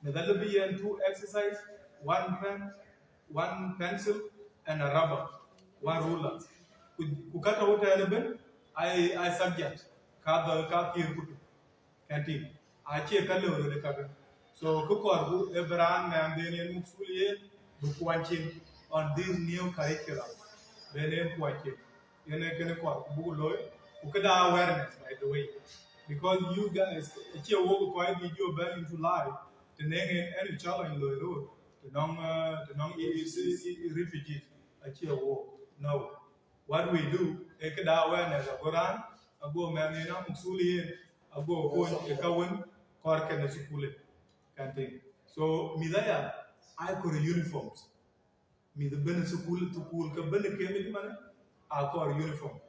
There be two exercise, one pen, one pencil, and a rubber, one ruler. Kukata wote eleben, I subject. Ka kutu. Kanti. Achi kalle de kaga. So kukorbu ebran nambene muksuliye bukwanchin on this new curriculum. Bene kwanchin. Yene kene kwa buloy. Ukada awareness, by the way, because you guys, achi work quite video back into life. The name any challenge in the road, the non refugees, achieve war. No. What we do, take it awareness of Quran, a go manina, Musuli, a go a kawan, cork and a sukule. Can't so, Midaya, I could uniforms. Me the Benesukul to cool, Kabene came in man, I call uniform.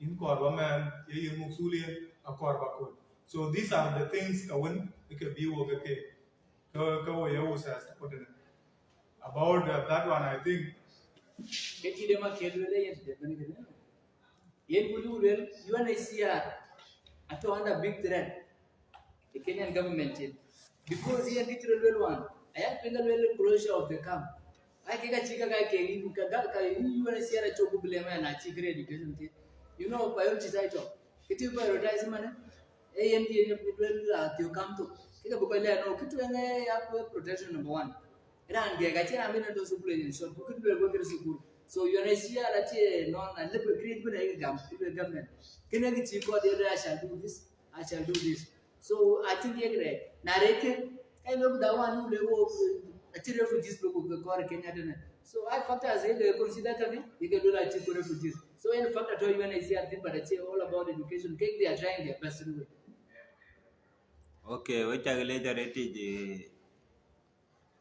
In Korba man, a Musuli, a Korbakul. So these are the things I want to be okay. About that one, I think. UNHCR under big threat, the Kenyan government, because here literal one. I have been a closure of the camp. I think a chica guy came in UNHCR a chocolate and a chicken education. You know, prioritize. It is prioritize money. AMD you come to. Protection number one. So you non and create government. I shall do this, I shall do this. So I think narrated I look that one who refugees so I factor as they consider you can do like refugees. So in fact I told you when I see but I say all about education, they are trying their best way. Okay, which I later rated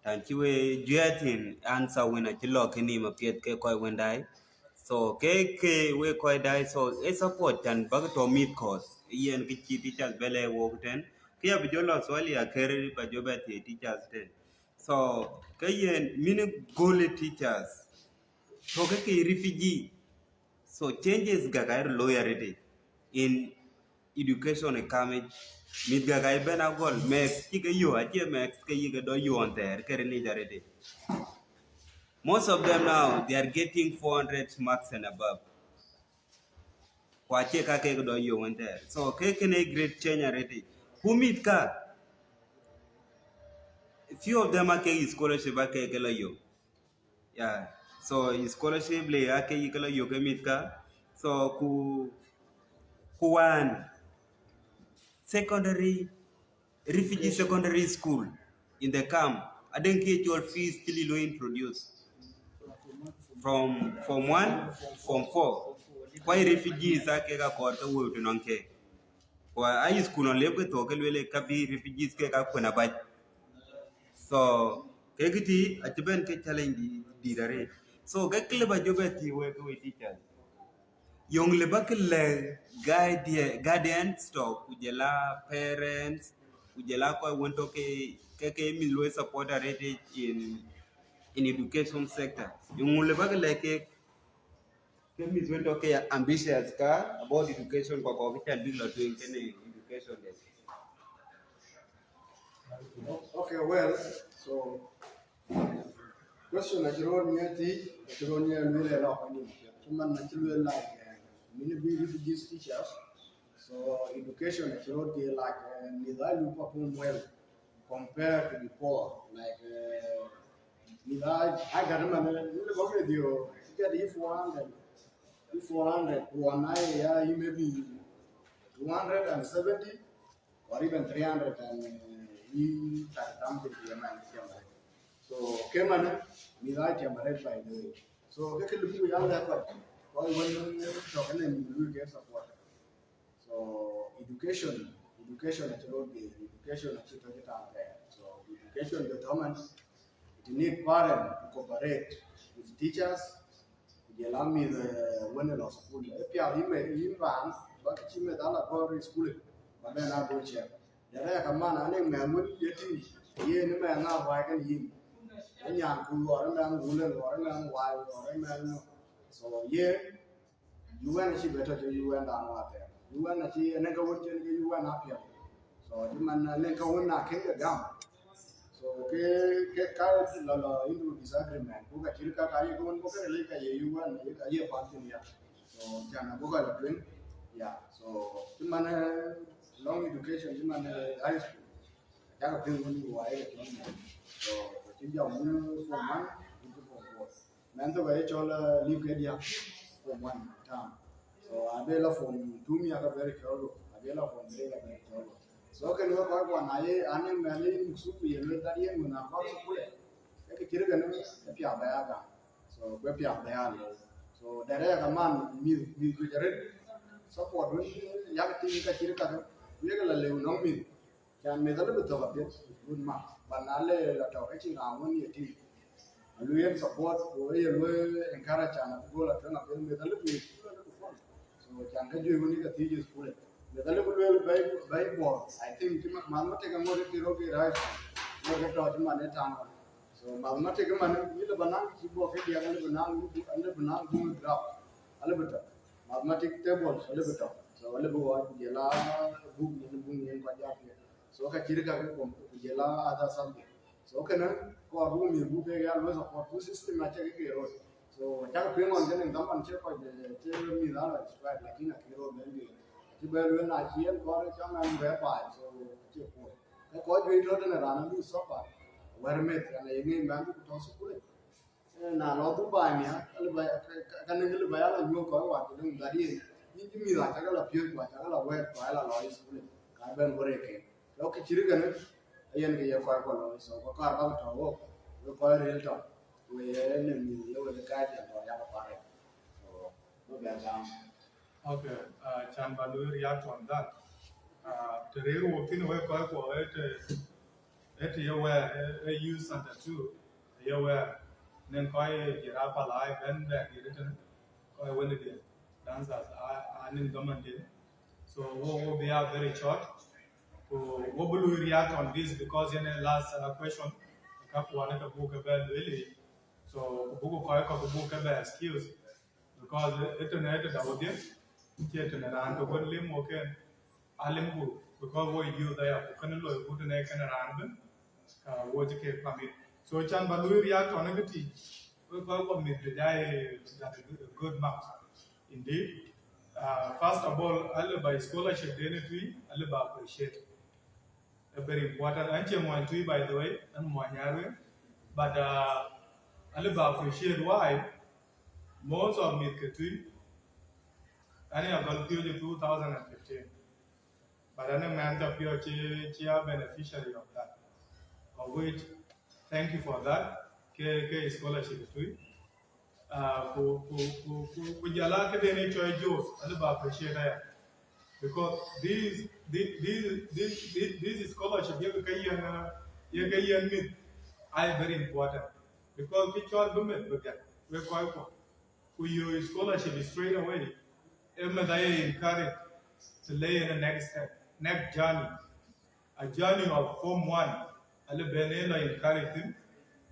thank you Juatin answer when a chilo can him appeared koi when die. So ke we koi die so a support and bag to meet cause. Ian Kichi teachers bele walk ten. Kia Bijola Swali a carry by Jobati teachers ten. So Kayan mini goal teachers. So ke refugee. So changes gagai loyalty in education economic mid gagai bena gol max kika you ache max ke yiga do you on there currently already. Most of them now they are getting 400 marks and above. Kwache ka ke do you on there. So ke a great change already. Who meet ka? Few of them are ke scholarship ake ke you. Yeah. So scholarship le ake yikala you ke meet ka. So ku one secondary refugee secondary school in the camp I think your fees still lo introduce from Form 1, Form 4. Why refugees are kega kota wo to nonke. Kwa high school on lebe to kelwele kabi refugees kega kwena baj. So kegiti atiben ke challenge di dare. So gekle ba jobeti we teachers. Yung lebakle guardians to kujela parents kujela kwa wento ke milwe support rate in education sector. Yung lebakle ke milwe ke ambitious ka about education kwa kwa kicha big lot doing education des. Okay, well, so question na chiro ni really la pani. Tuman na chiro like many refugees teachers. So education na chiro they like nidai you perform well compared to before. Like nidai I got a man you go with you get if 400 one yeah you may be 270 or even 300 and he something to man. So Keman Nidai Tamaret by the way. So get look we all have what all one talking and we get support. So education at road education at there. So education determines it need parents to cooperate with teachers. They allow me the one of school. If you are in van, but she made all of school, but then I go check. The rest of man, I think man would get in. Here, no man now, why can he? Any uncle or a man, woman or a man, wild or a man. So, yeah, you went she better to you and down out there. You went at she and then go to you went up here. So, you man, and then go in, I can't get down. So, get carried into disagreement. Book at Chilka, I go and book a lake, you and a year party here. So, Jana Boga drink. Yeah, so, you man, long education, you man, high school. That thing when you are so, if you are for one, you go for both. Mental way, all leave get for one time. So, I be from 2 me, I got very careful. I be from 3 very careful. So can work out one. I am managing soup and let that in when I'm not so good. If you get a piabaga, so we piabaga. So there is a man, me, support when young thing that you can regularly know me. Can make a little bit of a bit good mark, but not let our actually on your team. We have support, we encourage and go at a little bit. So can get you when you teach school. The little by board. I think Mamma take a more to right. No get out money town. So Mamma take a man, you banana, you walk at the other banana, do drop. A little bit. Mathematic tables, a little bit. So a little what Yella book in the boom in Pajapia. So Kakirika Yella other something. So can I call room you book a lot of two system I check a road. So I can't bring on getting come and check out the tell me that it's right like in a kilo maybe. You better when I hear God come and whereby so check point. I call you in a run and do supper. Where met and I name man to toss it. Na nó cũng bài mía, cái này cái bài là nhiều có hoạt động đại đi, nhưng cái miếng chắc là phiêu quá, chắc là web phải là nói số cái bên bờ rễ, lúc cái chữ cái này, anh cái phải có nói số, có cả bao thầu, có phải real thầu, với nên nhiều cái gì nó đã có phải, nó bên trong. Okay, Chan Balu react on that. The real working away for it, you were a use center too, you were. Nên coi giraffe lại bên back gì đó chứ coi when the dancers are in government so we be very short so we will react on this because in the last question couple one the book about really so book coi có book about skills because internet the audience here to na to when lim okay alim bu because we use there can lo put na can ran wo je ke permit so Chan Balu react on it. We welcome it today that a good mark. Indeed. First of all, all by scholarship dentistry, all by appreciate. A very important. And by the way, and Mwanyare. But all by appreciate why most of me Ketui, and I got 2015. But I man the pure beneficiary of that, of which Thank you for that. Ke scholarship too. Kujala ke dene choy jos, alba appreciate that because these scholarship you can meet are very important because we all women we quite we use scholarship straight away. Emma they encourage to lay in the next step, next journey, a journey of Form 1. Ale benela encourage them.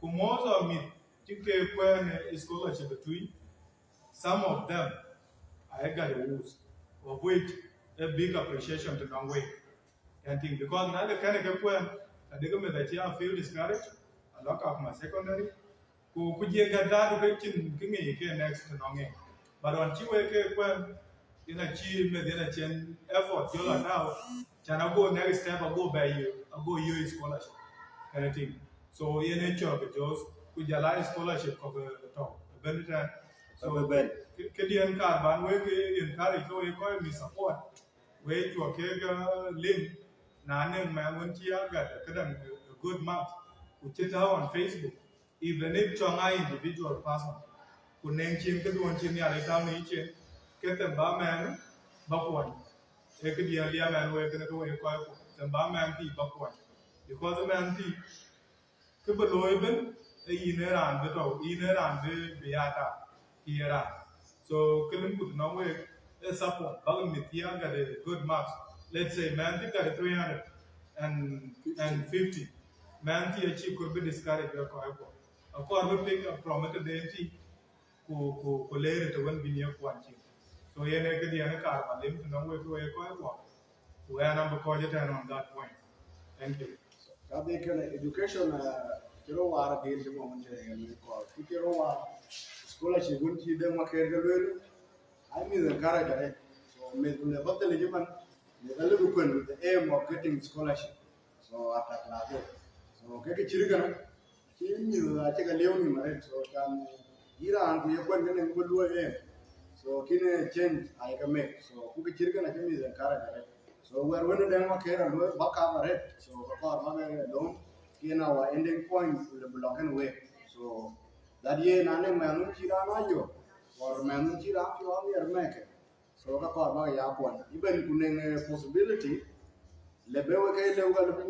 Kumoza meet tike kwen scholarship between some of them I got a woos of which a big appreciation to come way. And think because now the kind of get when I think that I feel discouraged, a lot of my secondary, who could you get that to get next to Nongi. But on Chiwake when in a chi in a chen effort, you're now, can I go next step, I go by you, I go you scholarship kind of thing. So in nature of the Joes, with your life scholarship of the top. So Kadian Carbon, where we encourage you to support, where you are link, Naning Mamuntia got a good map, which is how on Facebook, even if Chonga individual person, who name Chim Kadu Chim Yalitown each, get them barman, Bakwan. Ekadi Alia man where can go a quiet, the barman tea Bakwan. Because the man tea, Kibaloiben, a year and beto, year and beata, here. So, Kilim put no way, a support, Bagam Mithia got a good marks. Let's say, man, got a 350. Man, tea could be discouraged. A core will take a promoted deity who later to one beneath one. So, here, naked the other car, but limit no way to a quiet. We are number project on that point. Thank you. Kami kan education kiro war deal di mo manje ngi ko kiro war scholarship gunti de ma kere lelu I mean encourage it so me ne badal ji man ne dalu ko with the aim of getting scholarship so attack la de so ke chiriga na ki ni a che ga lewni mare so kan iran ku ye kon ne ngulu e so kine change I can make so ku chiriga na ke me encourage it so we're winning them okay and we're back up at it. So before Mama long in our ending point the block and way. So that year Nane Manu Chirana yo or Manu Chira you are here make it. So Kappa Yapon. Even kuning possibility Lebewe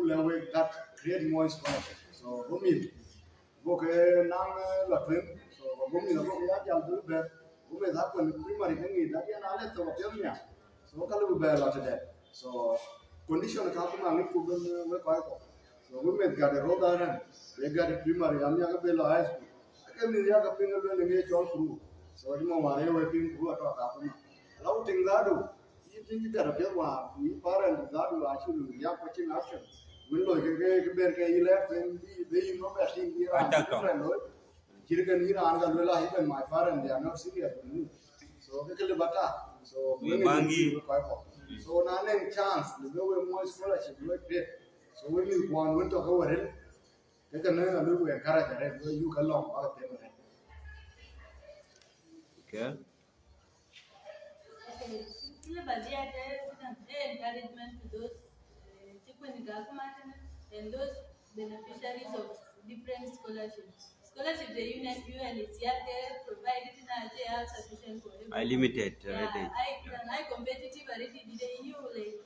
level that create more scholarship. So Bumi book Nam Latin. So Bumi the book Yajal do that. Bumi that one primary thing that Yana to Pionia. So Kalu bear lot of that. So condition kakuma ngi kubun we kai ko so we met got a road and we got a primary am ya be high school ake mi ya ka pinga le ngi chol through so di mo mare we ping through ato kakuma law ting da do you think that appear wa we parent da do actually ya coaching action we lo ke ber ke ile they no be thing here different lo kirga ni ran ga lo la hi my parent they are not serious so ke le bata so we bangi so now chance the way more scholarship like that. So when you want to talk over it, they can encourage it. You can long about them. Okay. Encouragement to those and those beneficiaries of different scholarships. Scholarship the UNHCR provided in sufficient for I limited. I competitive already did like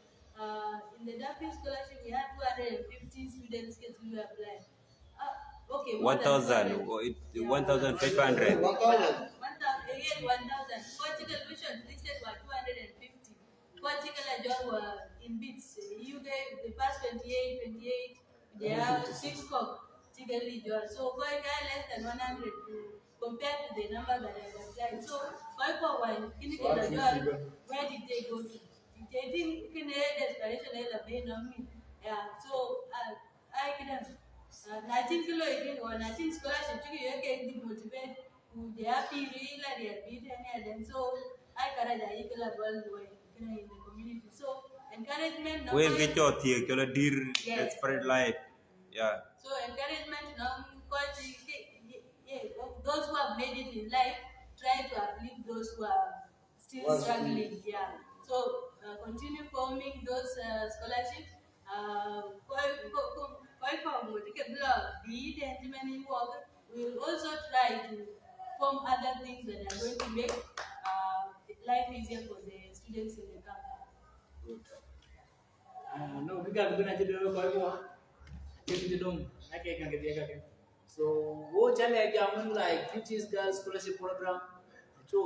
in the Duffy scholarship we had 250 students get to apply. Okay, 1,000, 1,500. 1,000. Portugal vision listed were 250. Portugal job were in bits. UK the first 28, they have 6 cock. So quite less than 100 compared to the number that I applied. So quite one where did they go to? They didn't desperation yeah. So I can 19 kilo again or 19 scholarship you can motivate who they are really and so I carried a equal in the community. So encouragement We get your dear spread light. Yeah. So encouragement those who have made it in life try to uplift those who are still struggling. Yeah. So continue forming those scholarships. Welcome with the blog, be it and many work. We will also try to form other things that are going to make life easier for the students in the camp. No, we got to do it. So, what I gamen like Teachers Girls Scholarship Program, they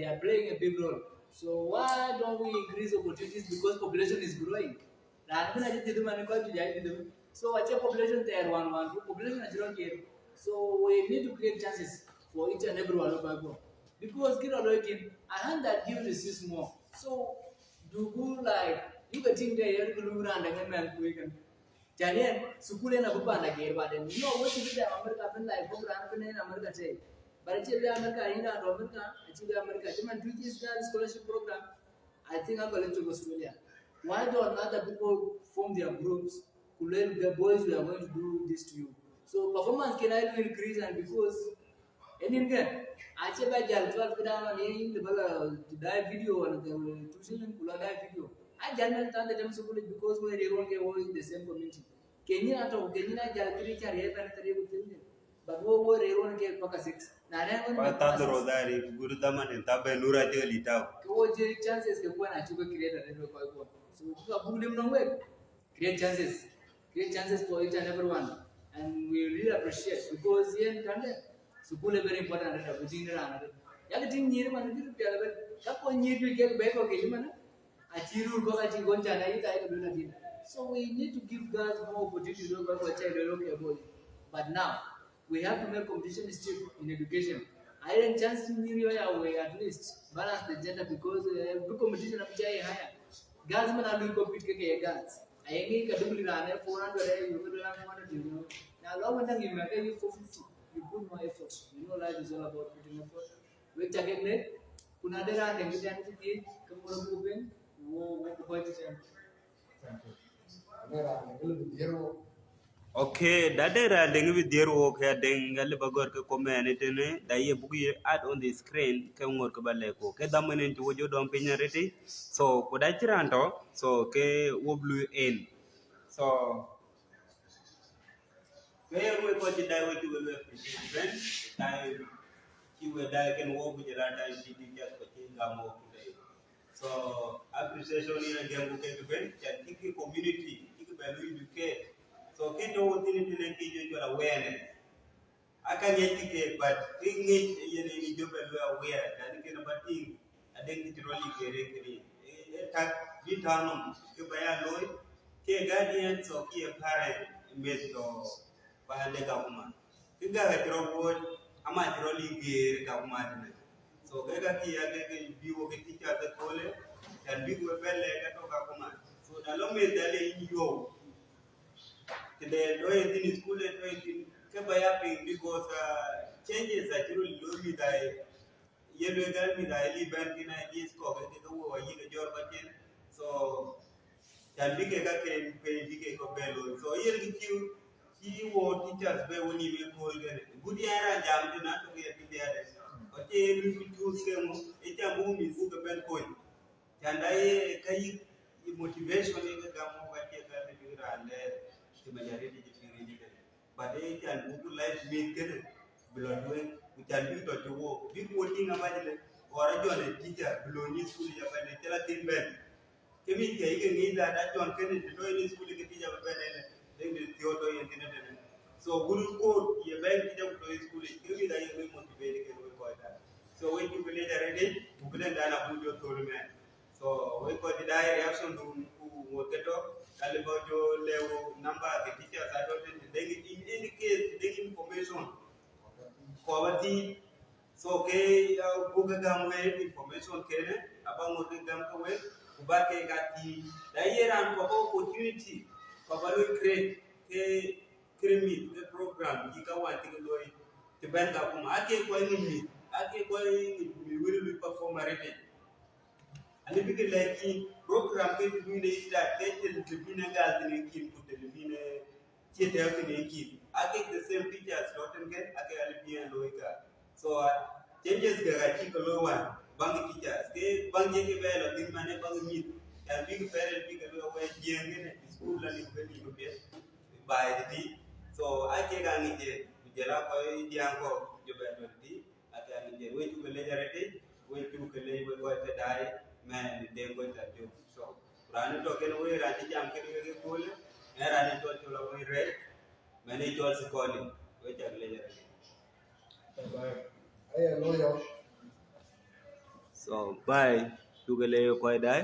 are playing a big role. So, why don't we increase opportunities because population is growing? So, what's your population there? Population is growing. So, we need to create chances for each and every one of us. Because kid are working, I hand that give receives more. So, do good like you can think there, you can run and man quick. Jalian, sukule na bupa na gerba den. You know what is the America ben like program ben in America say. But actually America in America, actually America, German British scholarship program. I think I'm going to Australia. Why don't other people form their groups to learn the boys we are going to do this to you? So performance can help increase and because and again, I say by Jal 12 gram and the dive video and the tuition kula dive video. I generally thought that I'm so good because we're all in the same community. Kenya ato Kenya na Jal 3 char and 3 with but we were everyone get pocket 6. Patadro dari guru daman entabe nura jeli tau. Chances ke kuwa na chuko create a network kwa. So kwa bulim no way. Create chances for each and everyone. And we really appreciate because yen kande school is very important at the beginning. Yaga ting nyir man diru piala ben. Kapo nyir tu get back okay man. Achiru ko achi gonja na ita ita dona din. So we need to give girls more opportunity to go to child development. But now we have to make competition stiff in education. I didn't chance to way at least balance the gender because good competition of jai higher. Girls man are doing compete ke girls. I ain't got double run 400 you could run 100 you know. Now long when you make you 450 you put more effort. You know life is all about putting effort. We check it kuna dera and we can see kamura moving wo ko Thank you. Okay, dadera dengi video okay dengali bagor ke comment tene da ye bugu add on the screen ke ngor ke balle ko ke damane ti wojo dom pinya reti so ko da tiranto so ke woblu en so ke we ko ti dai wo ti we ben dai ki we dai ken wo bu jara dai ti ti ja ko ti ngamo so appreciation ni na gembu ke ben chan ki community ki belu educate so kito wotini tine kijo jola wene akan yetike but tingi yene ni jobe lo aware tani kena bating adengi tiroli kere kiri tak bitanum ke baya loy ke guardian so ki parent meto bahande gavuma tiga ga tiro ama tiroli kere gavuma tine so ga ki ya ke biwo ke teacher ke kole dan biwo belle ka to gavuma so dalome dale yo today doing in school and doing keep because changes that you will be that yellow girl with a liban in ideas cover the war you get your button so can be a can pay big bello so here with you he will teachers by when you will call good era jam to not to get there okay we choose them it's a movie book a bell coin and I can motivation in the gamo what you can and majority ji but they can Google life mean get below doing we can do to work big working about it or a join a teacher below ni school ya ba ne tela tin ben kemi ke ige ni da John Kennedy to ni school ke teacher ba ne then the theodo internet so guru ko ye ba teacher to school ke da ye motivate ke ko da so when you believe that ready Google da na bujo to men so we ko the reaction to mo keto Alibojo level number the teachers are not in any case the information quality so okay buga gamwe information kene about mo gamwe ubake gati da yeran ko opportunity ko balu create ke krimi the program wanti loy te banga kuma ake ko ni will perform already and big like program ke tu ni start ke te bina gal ni kin ku te bina che te ke ni kin ake the same teachers roten ke ake albian loika so changes ga ki ko lo wan bang teachers ke bang je ke belo din mane bang mi ya big parent big lo wa jeng ne school la ni ko ni ko be by the so I take an idea jela ko idianko jo be do di ate an idea we to le jarete we to le we ko te dai man de go ta jo so rani to ken we rani jam ke ke ko le rani to lo we re mane to se ko ni we ta le jarete Ayo lawyer. so bye to le ko dai